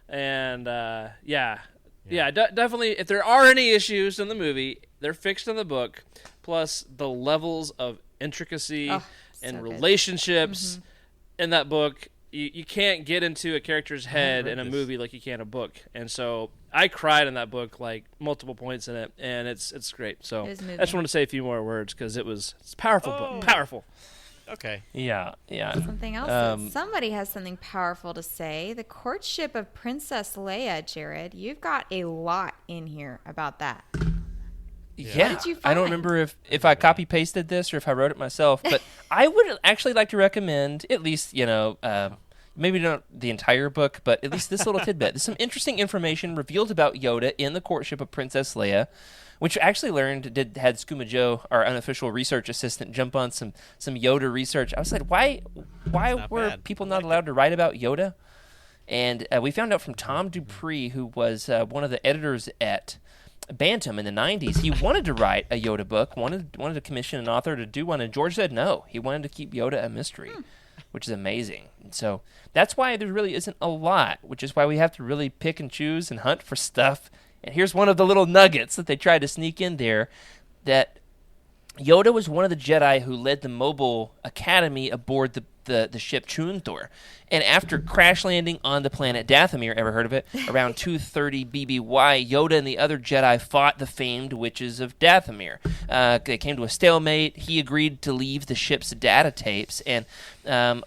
and definitely. If there are any issues in the movie, they're fixed in the book. Plus, the levels of intricacy and relationships in that book, you can't get into a character's head in a movie like you can a book. And so I cried in that book multiple points in it, and it's great. So I just wanted to say a few more words because it's a powerful book. Powerful. Okay. Yeah. Something else. Somebody has something powerful to say. The courtship of Princess Leia, Jared. You've got a lot in here about that. Yeah. What did you find? I don't remember if I copy pasted this or if I wrote it myself, but I would actually like to recommend at least, maybe not the entire book, but at least this little tidbit. There's some interesting information revealed about Yoda in the courtship of Princess Leia, which I actually learned had Skooma Joe, our unofficial research assistant, jump on some Yoda research. I was like, why were people not allowed to write about Yoda? And we found out from Tom Dupree, who was one of the editors at Bantam in the 90s. He wanted to write a Yoda book, wanted to commission an author to do one, and George said no. He wanted to keep Yoda a mystery, which is amazing. And so that's why there really isn't a lot, which is why we have to really pick and choose and hunt for stuff. And here's one of the little nuggets that they tried to sneak in there, that Yoda was one of the Jedi who led the Mobile Academy aboard the ship Chunthor. And after crash landing on the planet Dathomir, ever heard of it? Around 230 BBY, Yoda and the other Jedi fought the famed witches of Dathomir. They came to a stalemate. He agreed to leave the ship's data tapes, and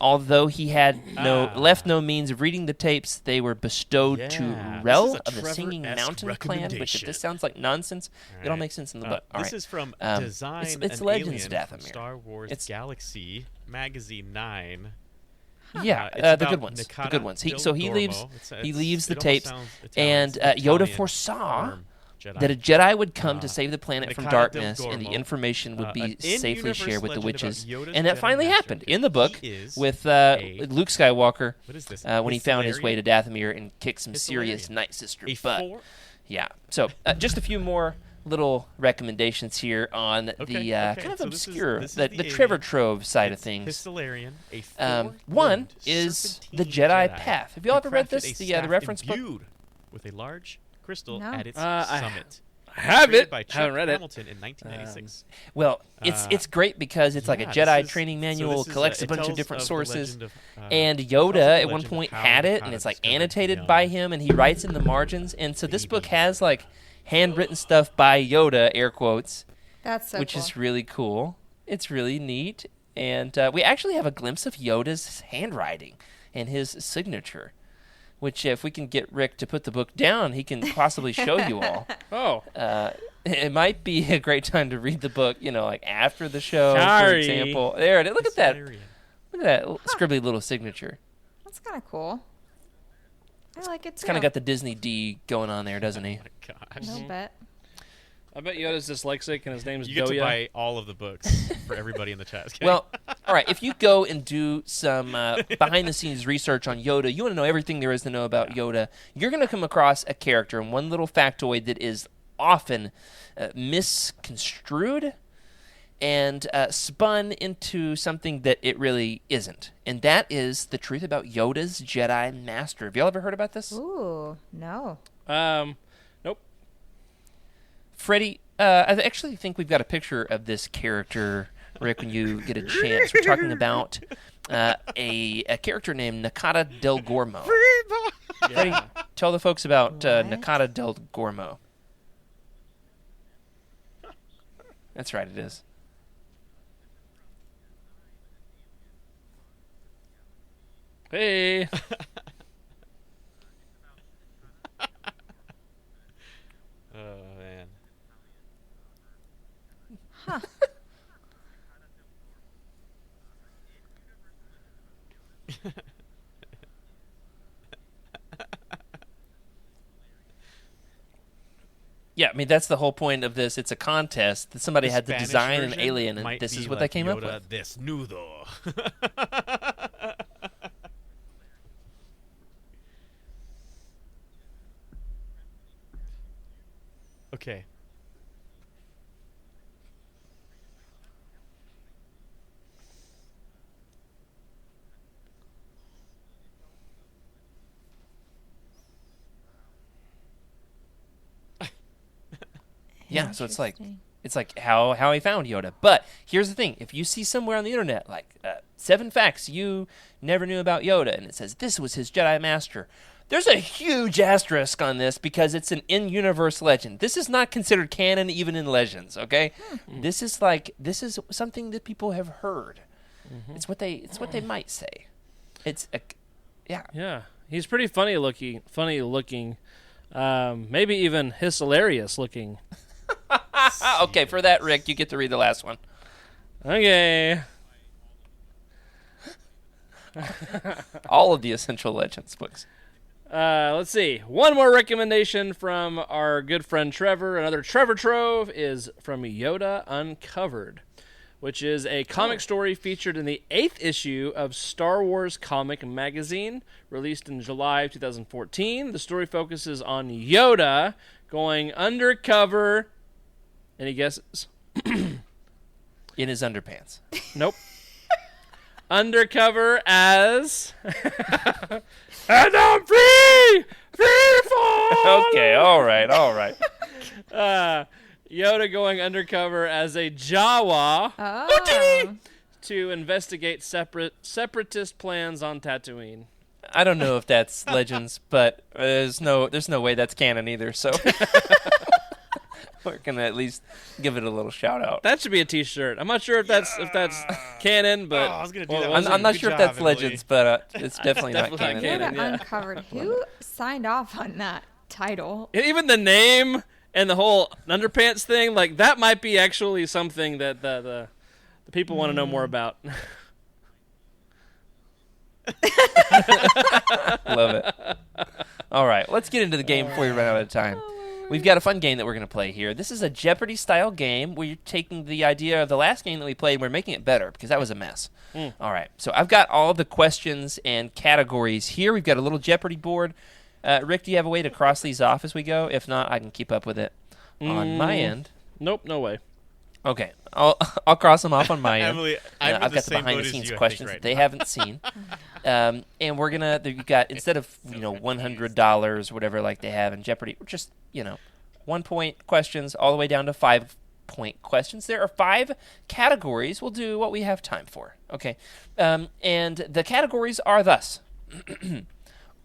although he had left no means of reading the tapes, they were bestowed to Rel of the Singing Mountain clan, which if this sounds like nonsense, it all makes sense in the book. All this right. is from Design it's an Legends Alien, Dathomir. Star Wars Galaxy Magazine 9. Yeah, the good ones. He leaves the tapes, and Yoda foresaw Jedi. that a Jedi would come to save the planet from Nakata del darkness, and the Gormo, information would be an safely in-universe shared with the legend about witches. Yoda's And that Jedi finally Master, happened because in the book he is with a- Luke Skywalker What is this? when he found his way to Histarian? Dathomir and kicked some serious Histarian. Night Sister A butt. four- Yeah. So just a few more little recommendations here on Okay, the okay. kind of So this is- obscure, this is the the Trevor alien. Trove side of It's things. Histarian, a One four-limbed is the serpentine Jedi Path. Have you all who ever read crafted this? a The staff reference book? imbued with a large crystal No. at its I summit. I have Created it. by Chuck Haven't read it. Hamilton in 1996. Well, it's great because it's like a Yeah, Jedi this is- training so manual, this is, collects a it bunch of tells different the sources. legend of, And it tells Yoda the at one legend of point how had it, Nakata and it's like discovered annotated young by him, and he writes in the margins. And so this book baby has like handwritten stuff by Yoda, air quotes, That's so which cool. is really cool. It's really neat, and we actually have a glimpse of Yoda's handwriting and his signature. Which, if we can get Rick to put the book down, he can possibly show you all. Oh, It might be a great time to read the book, like after the show, for Sorry. example. There it is. Look at that. Histarian. Look at that scribbly little signature. That's kind of cool. I like it too. It's kind of got the Disney D going on there, doesn't he? Oh my a gosh. little bit. I bet Yoda's dyslexic and his name's You get to Doya. buy all of the books for everybody in the chat. Okay? Well, all right. If you go and do some behind-the-scenes research on Yoda, you want to know everything there is to know about Yoda, you're going to come across a character and one little factoid that is often misconstrued and spun into something that it really isn't. And that is the truth about Yoda's Jedi Master. Have y'all ever heard about this? Ooh, no. Nope. Freddie, I actually think we've got a picture of this character, Rick, when you get a chance. We're talking about a character named Nakata del Gormo. Freddie, tell the folks about Nakata del Gormo. That's right, it is. Hey. Oh man. Yeah, I mean, that's the whole point of this. It's a contest. That somebody The had to Spanish design an version alien, and might this be is what like they came up Yoda with. Desnudo. Okay. Yeah, so it's like Interesting. it's like how he found Yoda. But here's the thing: if you see somewhere on the internet like 7 facts you never knew about Yoda, and it says this was his Jedi Master, there's a huge asterisk on this because it's an in-universe legend. This is not considered canon even in Legends. Okay, this is something that people have heard. It's what they might say. It's yeah. Yeah, he's pretty funny looking. Maybe even hilarious looking. Okay, for that, Rick, you get to read the last one. Okay. All of the Essential Legends books. Let's see. One more recommendation from our good friend Trevor. Another Trevor Trove is from Yoda Uncovered, which is a comic story featured in the 8th issue of Star Wars Comic Magazine, released in July of 2014. The story focuses on Yoda going undercover. Any guesses? In his underpants. Nope. Undercover as... And I'm free! Free to fall! Okay, all right. Yoda going undercover as a Jawa Oh. to investigate separatist plans on Tatooine. I don't know if that's Legends, but there's no way that's canon either. So we're gonna at least give it a little shout out. That should be a T-shirt. I'm not sure if that's canon, but Oh, I was gonna do What that. was I'm it? not Good sure if job, that's Emily. Legends, but it's definitely not Definitely not canon. canon. Yoda yeah. Uncovered. Who signed off on that title? And even the name and the whole underpants thing, like that might be actually something that the people want to know more about. Love it. All right, let's get into the game before we run out of time. we've got a fun game that we're going to play here. This is a Jeopardy-style game where you're taking the idea of the last game that we played and we're making it better because that was a mess. All right, so I've got all the questions and categories here. We've got a little Jeopardy board. Rick, do you have a way to cross these off as we go? If not, I can keep up with it on my end. Nope, no way. Okay, I'll cross them off on my end. Emily, I've got the behind-the-scenes questions that they haven't seen. And we're gonna. You've got instead of $100 or whatever like they have in Jeopardy, just 1 point questions all the way down to 5 point questions. There are 5 categories. We'll do what we have time for. Okay, and the categories are thus: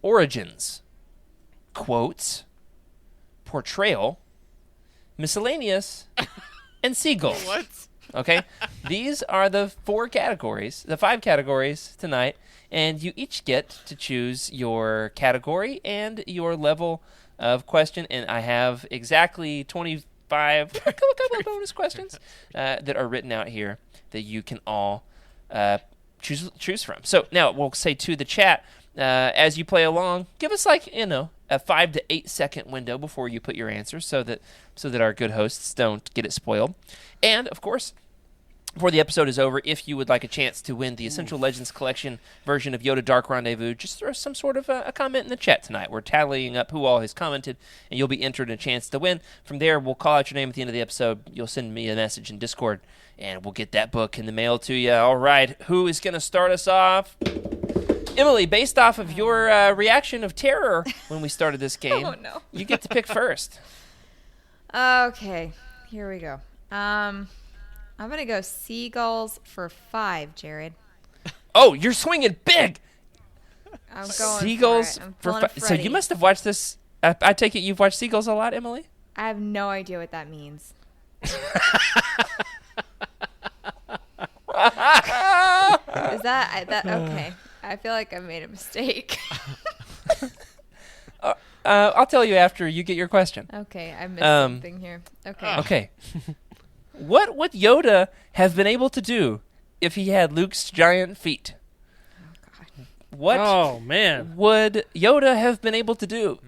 origins, quotes, portrayal, miscellaneous, and seagulls. What? Okay, these are the 4 categories, the 5 categories tonight, and you each get to choose your category and your level of question. And I have exactly 25, a couple of bonus questions that are written out here that you can all choose from. So now we'll say to the chat, as you play along, give us a 5 to 8 second window before you put your answer so that our good hosts don't get it spoiled. And, of course, before the episode is over, if you would like a chance to win the Essential Legends Collection version of Yoda Dark Rendezvous, just throw some sort of a comment in the chat tonight. We're tallying up who all has commented, and you'll be entered in a chance to win. From there, we'll call out your name at the end of the episode. You'll send me a message in Discord, and we'll get that book in the mail to you. All right, who is going to start us off? Emily, based off of your reaction of terror when we started this game, Oh, no. you get to pick first. Okay, here we go. I'm going to go seagulls for 5, Jared. Oh, you're swinging big. I'm going Seagulls for it. I'm for pulling a so you Freddy. must have watched this. I take it you've watched Seagulls a lot, Emily? I have no idea what that means. Is that okay? I feel like I made a mistake. I'll tell you after you get your question. Okay, I missed something here. Okay. Okay. What would Yoda have been able to do if he had Luke's giant feet? What Oh man, would Yoda have been able to do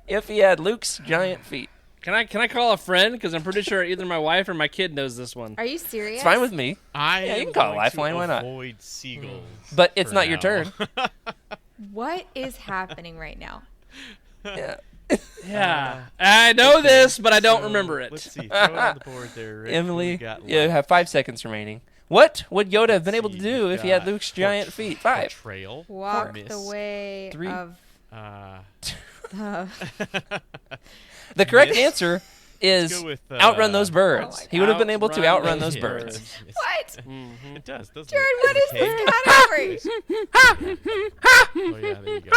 if he had Luke's giant feet? can I call a friend? Because I'm pretty sure either my wife or my kid knows this one. Are you serious? It's fine with me, I Yeah, you am can call it going Lifeline, to why not? avoid seagulls. but it's for not your now. turn. What is happening right now? Yeah. Yeah, I know this, but I don't remember it. Let's see. Throw it on the board there, Rick. Who we Emily, got you left? have 5 seconds remaining. What would Yoda have been able to see, do we've if he had got Luke's giant feet? 5. Portrayal. Walk Miss. the way 3. of Uh, The correct Miss. answer is go with, outrun those birds. Oh my he would have been able to Outrun outrun those those yeah, birds. miss. what? It does, doesn't Jared, it? what is Okay. this category? Oh yeah, there you go.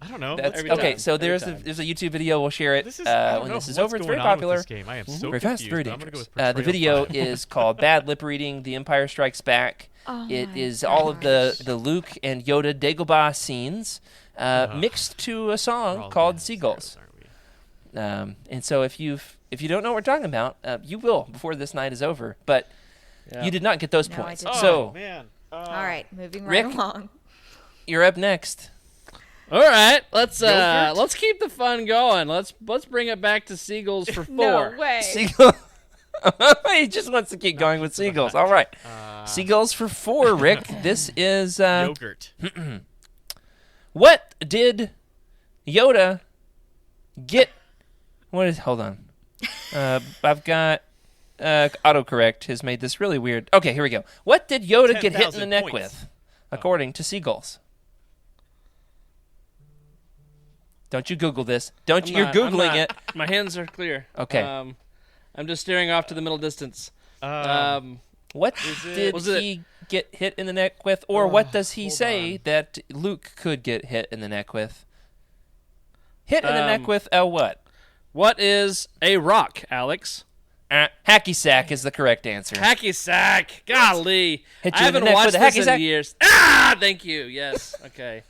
I don't know. That's, Every okay, time, so every there's time. there's a YouTube video. We'll share it This is, I don't when know this is what's over. It's going very on with popular. this game. I am so Very fast, confused. very I'm gonna dangerous. go with The Portrayal video 5. is called Bad Lip Reading, The Empire Strikes Back. Oh It my is all of the gosh. Luke and Yoda Dagobah scenes mixed to a We're song all called fans, Seagulls. aren't we? And so if you don't know what we're talking about, you will before this night is over. But Yeah. you did not get those No, I points. didn't. So man. All right, moving right Rick? along. you're up next. All right, let's Yogurt? keep the fun going. Let's bring it back to seagulls for 4. No way. Seagull. He just wants to keep going with seagulls. All right. Seagulls for 4, Rick. This is Yogurt. what did Yoda get? What is? Hold on. I've got autocorrect has made this really weird. Okay, here we go. What did Yoda get hit in the 10,000 neck points. with, according to seagulls? Don't you Google this. Don't you? You're Googling it. My hands are clear. Okay. I'm just staring off to the middle distance. What did was it- he get hit in the neck with, or what does he say that Luke could get hit in the neck with? Hit in the neck with a what? What is a rock, Alex? Hacky sack is the correct answer. Hacky sack. Golly. Hit I you in the haven't neck watched with a this hacky in sack? years. Ah, thank you. Yes. Okay.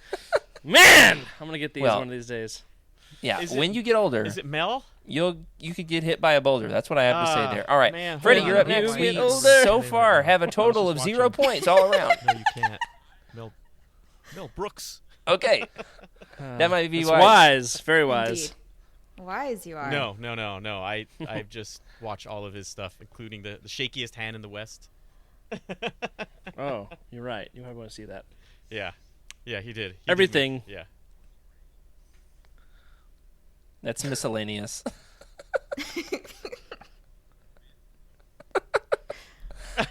Man, I'm going to get these Well, one of these days. Yeah, Is it- when you get older, Is it Mel? you could get hit by a boulder. That's what I have to say there. All right, man, Freddie, hold you're on. up next. You We get older. so far have a total of just 0 watching. points all around. No, you can't. Mel Brooks. Okay, that might be It's why. wise. Very wise. Indeed. Wise you are. No. I just watch all of his stuff, including the shakiest hand in the West. Oh, you're right. You might want to see that. Yeah, he did. Everything. Yeah. That's miscellaneous.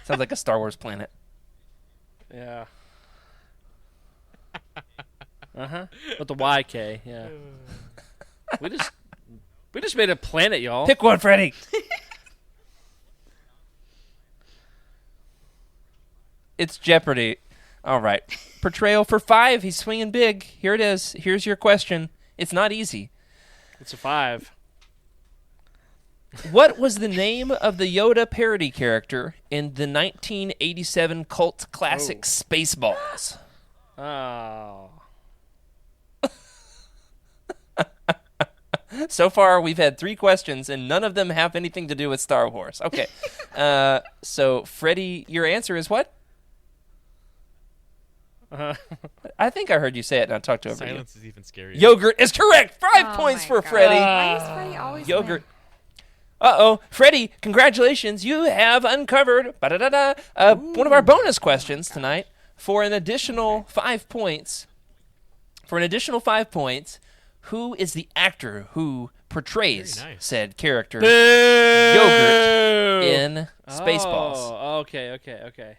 Sounds like a Star Wars planet. Yeah. With the YK, yeah. We just made a planet, y'all. Pick one, Freddy. It's Jeopardy. All right. Portrayal for 5. He's swinging big. Here it is. Here's your question. It's not easy. It's a 5. What was the name of the Yoda parody character in the 1987 cult classic Spaceballs? Oh. So far, we've had 3 questions, and none of them have anything to do with Star Wars. Okay. So, Freddy, your answer is what? I think I heard you say it, and I talked over Silence is even scarier. Yogurt is correct. 5 Oh points my for God. Freddy. Why does Freddy always Yogurt. win? Uh-oh. Freddy, congratulations. You have uncovered one of our bonus questions tonight for an additional 5 points. Who is the actor who portrays Very nice. said character Yogurt Yogurt in Spaceballs? Oh, okay. Okay.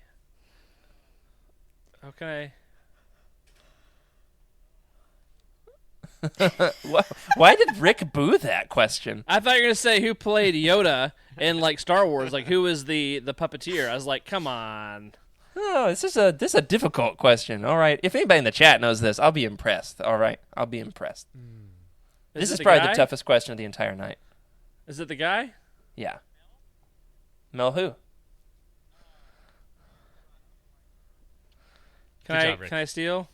Why did Rick boo that question? I thought you were gonna say who played Yoda in like Star Wars, like who was the puppeteer. I was like, come on. Oh, this is a difficult question. All right. If anybody in the chat knows this, I'll be impressed. All right. I'll be impressed. This it is the probably guy? the toughest question of the entire night. Is it the guy? Yeah. Mel who? Good job, Rick. Can I steal?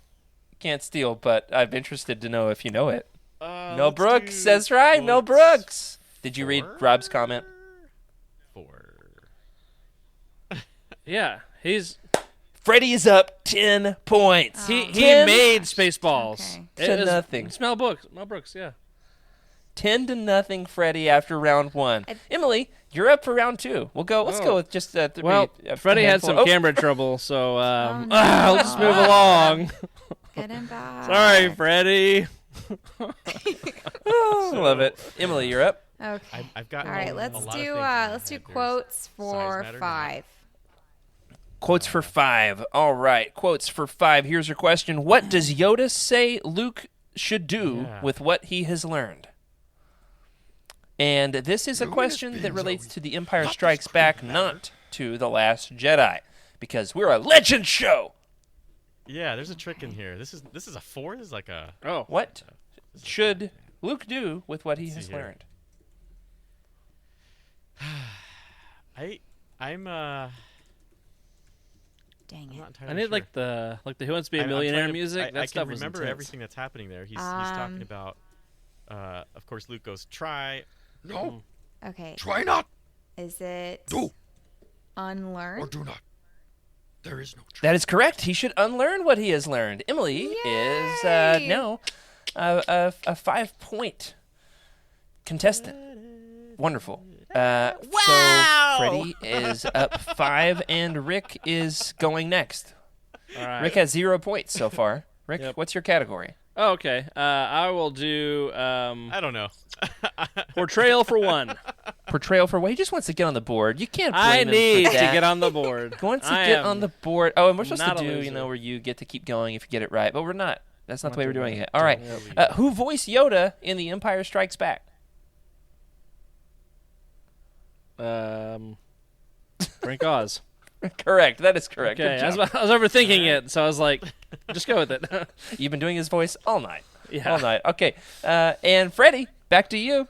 Can't steal, but I'm interested to know if you know it. Mel Let's Brooks, do that's right. Mel quotes Brooks. Did you read for- Rob's comment? 4. Yeah, he's Freddy is up 10 points. he 10 made Spaceballs. Okay. To nothing. It's Mel Brooks. Mel Brooks, yeah. 10-0, Freddy, after round 1. Emily, you're up for round 2. Let's go with just 3. Well, Freddie had some handful. camera trouble, so no. I'll just move along. Get him back. Sorry, Freddie. Oh, love it. Emily, you're up. Okay. I've got. All right. a Let's lot of do things in my let's do head. There's quotes size for matter, 5. Quotes for 5. All right, quotes for 5. Here's your question. What does Yoda say Luke should do Yeah. with what he has learned? And this is a Luminous question that beams relates are to The Empire not Strikes this Back, creep not to The Last Jedi, because we're a legend show. Yeah, there's a trick in here. This is a 4. This is like a. Oh, What should Luke do with what he Let's has see here. learned? I'm Dang I'm it. not entirely I need sure. like the Who Wants to Be a I'm Millionaire trying to- music. That I stuff can was remember intense. everything that's happening there. He's talking about. Of course, Luke goes try. No, Okay. try not. Is it Do or unlearn? do not. There is no try. That is correct. He should unlearn what he has learned. Emily is Yay! no a 5-point contestant. Wonderful. So Freddie is up 5, and Rick is going next. All right. Rick has 0 points so far. Rick, Yep. what's your category? Oh, okay. I will do I don't know. portrayal for 1. Portrayal for what? He just wants to get on the board. You can't blame I him need for to that. get on the board. He wants to I get am on the board. Oh, and we're supposed not to a do, loser. where you get to keep going if you get it right, but we're not. That's not the way we're doing doing it. All right. Yep. Who voiced Yoda in The Empire Strikes Back? Frank Oz. Correct. That is correct. Okay, Good I was job. overthinking it, so I was like, just go with it. You've been doing his voice all night. Yeah. All night. Okay. And Freddie, back to you.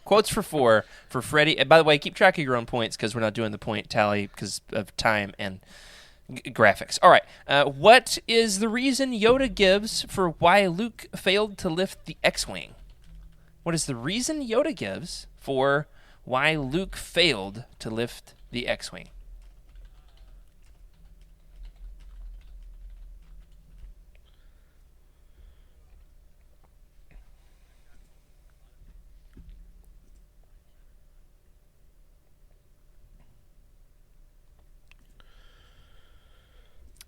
Quotes for 4 for Freddie. And by the way, keep track of your own points because we're not doing the point tally because of time and graphics. All right. What is the reason Yoda gives for why Luke failed to lift the X-Wing? What is the reason Yoda gives for why Luke failed to lift the X-Wing?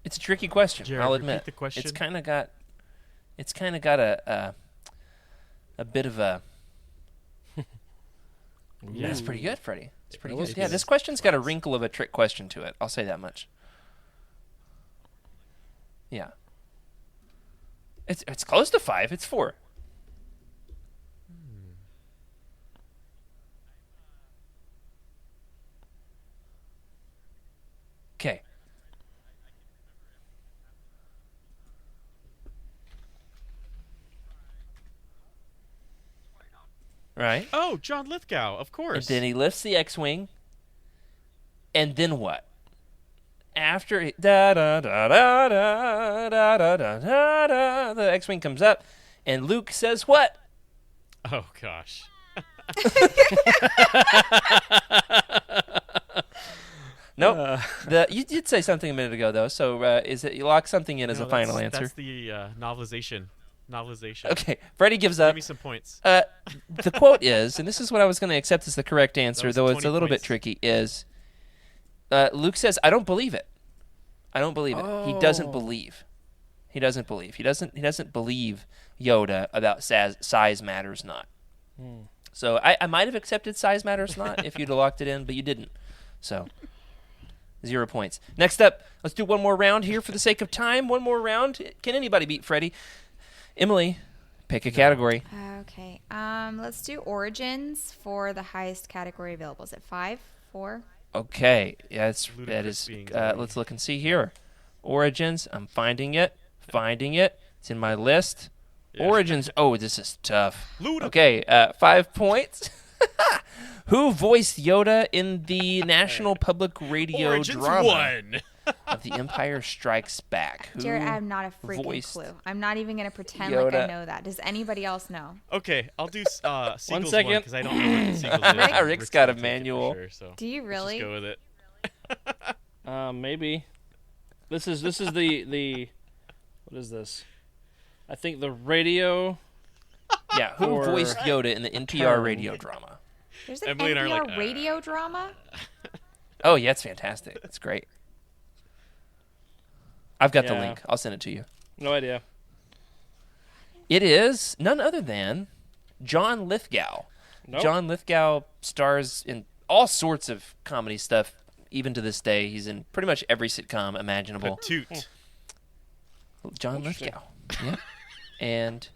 It's a tricky question. Jared, I'll repeat admit. the question. It's kind of got a bit of a. That's pretty good, Freddie. It's pretty was good. Yeah, good. this question's got a wrinkle of a trick question to it. I'll say that much. Yeah. It's close to 5. It's 4. Okay. Right. Oh, John Lithgow, of And course. then he lifts the X-wing. And then what? After he, da da da da da da da da da da, the X-wing comes up, and Luke says what? Oh gosh. Nope. You did say something a minute ago though. So is it you lock something in as No, a final that's- answer? That's the novelization. Novelization. Okay. Freddie gives up. Give me some points. The quote is, and this is what I was going to accept as the correct answer, was though it's a 20 little bit points. tricky. Is Luke says, "I don't believe it. I don't believe it. He doesn't believe. He doesn't believe. He doesn't believe Yoda about size matters not." So I might have accepted size matters not if you'd have locked it in, but you didn't. So 0 points. Next up, let's do one more round here for the sake of time. One more round. Can anybody beat Freddie? Emily, pick a category. Okay. Let's do origins for the highest category available. Is it 5, 4? Okay, that is. Ludicrous beings, are we? Let's look and see here. Origins. I'm finding it. It's in my list. Yeah. Origins. Oh, this is tough. Luda. Okay, 5 points. Who voiced Yoda in the National Public Radio Origins drama 1. of The Empire Strikes Back? Who Jared, I have not a freaking voiced clue. I'm not even going to pretend like I Yoda? know that. Does anybody else know? Okay, I'll do Seagulls 1 second. because I don't know what Seagulls is. Rick's got a gonna take it for manual. Sure, so Do you let's really? just go with it. Maybe. This is the what is this? I think the radio. Yeah, who Or voiced Yoda in the NPR turn. radio drama? There's an Emily and I are NPR like, radio drama? Oh, yeah, it's fantastic. It's great. I've got the Yeah. link. I'll send it to you. No idea. It is none other than John Lithgow. Nope. John Lithgow stars in all sorts of comedy stuff. Even to this day, he's in pretty much every sitcom imaginable. Toot. John Lithgow. Yeah. And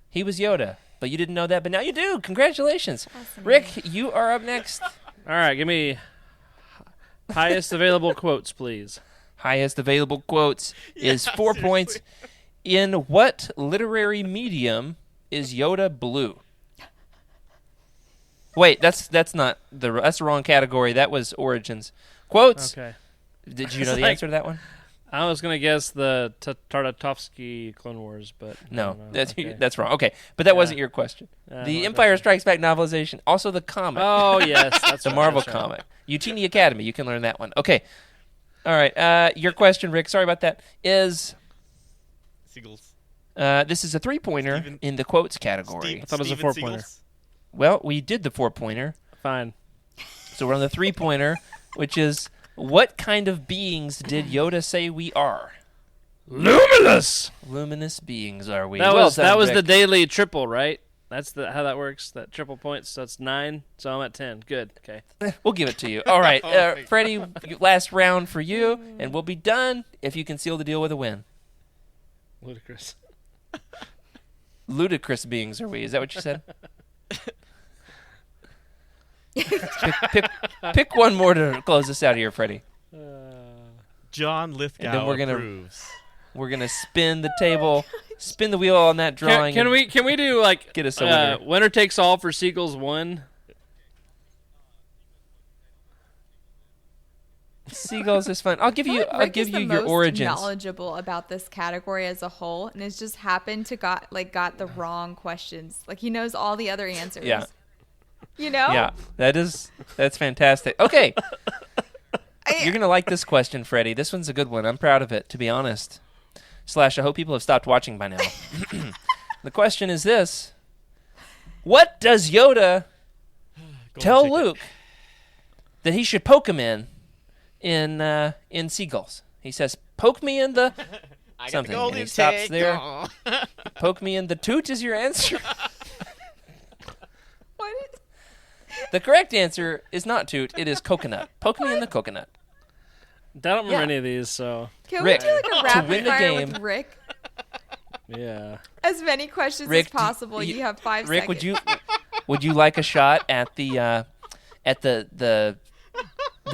he was Yoda. But you didn't know that, but now you do. Congratulations. Fascinating. Rick, you are up next. All right, give me highest available quotes, please. Highest available quotes is 4 seriously. points. In what literary medium is Yoda blue? Wait, that's the wrong category. That was origins. Quotes. Okay. Did you know the Like- answer to that one? I was gonna guess the Tartakovsky Clone Wars, but I No, don't know. that's Okay. that's wrong. Okay, but that wasn't your question. Yeah, The my Empire question. Strikes Back novelization, also the comic, Oh yes, that's the right, Marvel that's right. comic, YOUTINI Academy. You can learn that one. Okay, all right. Your question, Rick. Sorry about that. Is Seagulls. this is a 3-pointer Steven- in the quotes category? Steve, thought it was a Steven 4-pointer. Seagulls? Well, we did the 4-pointer. Fine. So we're on the 3-pointer, which is what kind of beings did Yoda say we are? Luminous. Luminous beings are we? That Well was done, the Rick. daily triple, right? That's how that works. That triple points. So it's 9. So I'm at 10. Good. Okay. We'll give it to you. All right, Oh, my Freddie, last round for you, and we'll be done if you can seal the deal with a win. Ludicrous. Ludicrous beings are we? Is that what you said? pick one more to close this out here, Freddie. John Lithgow And then we're gonna- approves. We're gonna spin the table, spin the wheel on that drawing. Can we do like Get us a winner. winner takes all for Seagulls 1? Seagulls is fun. I'll give you. I'll Rick give is you the your most origins. knowledgeable about this category as a whole, and has just happened to got the wrong questions. Like he knows all the other answers. Yeah. You know? Yeah, that's fantastic. Okay, you're gonna like this question, Freddie. This one's a good one. I'm proud of it, to be honest. / I hope people have stopped watching by now. The question is this: what does Yoda Golden tell ticket. Luke that he should poke him in Seagulls? He says, "Poke me in the I got something," the and golden he stops tick. there. Aw. "Poke me in the toot" is your answer. What? The correct answer is not toot. It is coconut. Poke me in the coconut. I don't remember Yeah. any of these, so Can Rick, we do like a rapid win the fire game- with Rick? yeah. As many questions Rick, as possible. do You have 5 Rick, seconds. would you like a shot at the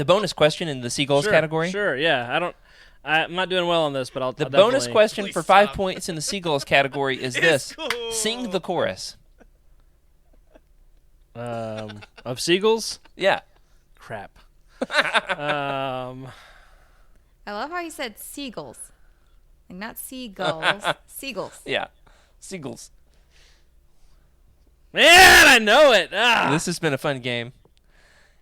bonus question in the seagulls Sure, category? Sure, yeah. I'm not doing well on this, but I'll The I'll bonus definitely- question Please for 5 stop. points in the seagulls category is this: cool. sing the chorus. Of seagulls? Yeah. Crap. I love how he said seagulls. Like not seagulls. Seagulls. Yeah. Seagulls. Man, I know it. Ah. This has been a fun game.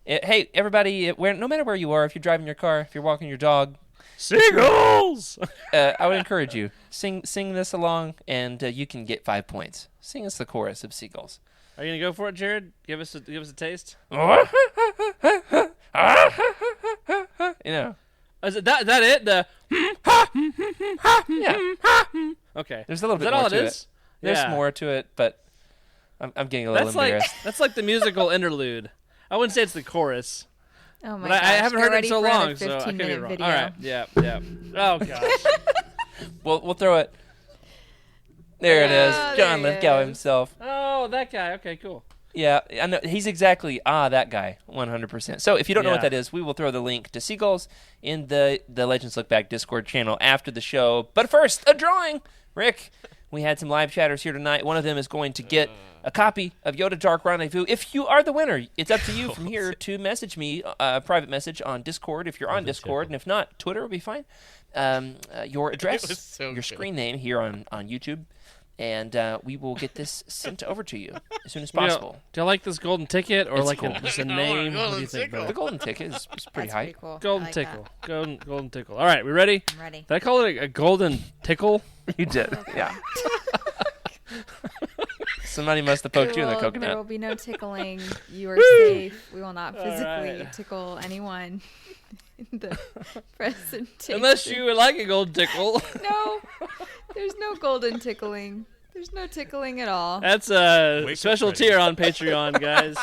Hey, everybody, no matter where you are, if you're driving your car, if you're walking your dog, Seagulls! I would encourage you, sing this along, and you can get 5 points. Sing us the chorus of Seagulls. Are you going to go for it, Jared? Give us a taste? You know. Is that it? Yeah. Okay. There's a little Is bit that more all to it it. is? There's Yeah. more to it, but I'm getting a little embarrassed. That's like the musical interlude. I wouldn't say it's the chorus, Oh my but gosh. I haven't Get heard it ready so for another long, so I could be 15-minute wrong. video. All right. Yeah. Oh gosh. We'll throw it. There it is. Oh, John there it Lithgow is. himself. Oh, that guy. Okay, cool. Yeah, I know. He's exactly that guy, 100%. So if you don't know what Yeah. that is, we will throw the link to Seagulls in the Legends Look Back Discord channel after the show. But first, a drawing. Rick, we had some live chatters here tonight. One of them is going to get a copy of Yoda Dark Rendezvous. If you are the winner, it's up to you from here to message me a private message on Discord if you're on Discord, and if not, Twitter will be fine. Your was address, so your good. screen name here on YouTube, and we will get this sent over to you as soon as Do you- possible. Do you like this golden ticket or It's like cool. just a No, I want a name? What do golden you think, ticket. The brother? golden ticket is pretty That's high. pretty cool. Golden I like tickle. that. Golden tickle. All right, we ready? I'm ready. Did I call it a golden tickle? You did, yeah. Somebody must have poked you in the There will coconut. be no tickling. You are safe. We will not physically right. tickle anyone in the presentation. Unless you would like a golden tickle. No, there's no golden tickling. There's no tickling at all. That's a Wake up, special Freddy. tier on Patreon, guys.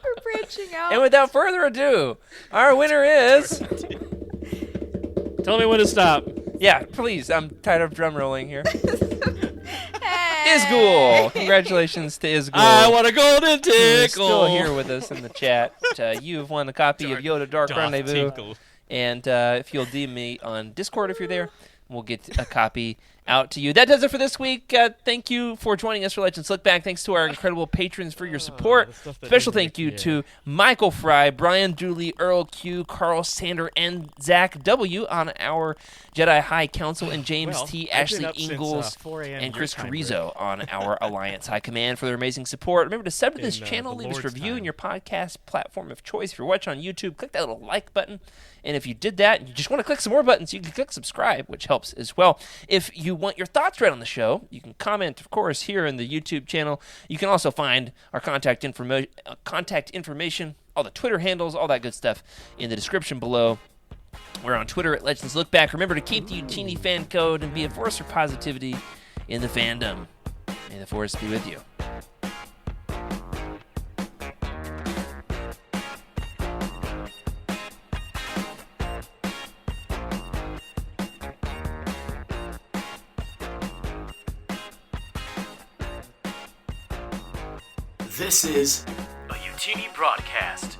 We're branching out. And without further ado, our winner is... Tell me when to stop. Yeah, please, I'm tired of drum rolling here. Hey! Isgul! Congratulations to Isgul. I want a golden who is tickle. still here with us in the chat. You have won a copy of Yoda Dark Doth Rendezvous. tinkle. And if you'll DM me on Discord if you're there, we'll get a copy out to you. That does it for this week. Thank you for joining us for Legends Look Back. Thanks to our incredible patrons for your support. the stuff that Special didn't thank you make the to Michael Fry, Brian Dooley, Earl Q, Carl Sander, and Zach W. on our Jedi High Council, and James Well, T., I've Ashley been up since, Ingalls, 4 a.m. and Chris your time, Carrizo on our Alliance High Command for their amazing support. Remember to sub to this In, channel, the leave us a Lord's review in time. your podcast platform of choice. If you're watching on YouTube, click that little like button. And if you did that and you just want to click some more buttons, you can click subscribe, which helps as well. If you want your thoughts read on the show, you can comment, of course, here in the YouTube channel. You can also find our contact information, all the Twitter handles, all that good stuff in the description below. We're on Twitter at Legends Look Back. Remember to keep the YOUTINI fan code and be a force for positivity in the fandom. May the force be with you. This is a YOUTINI broadcast.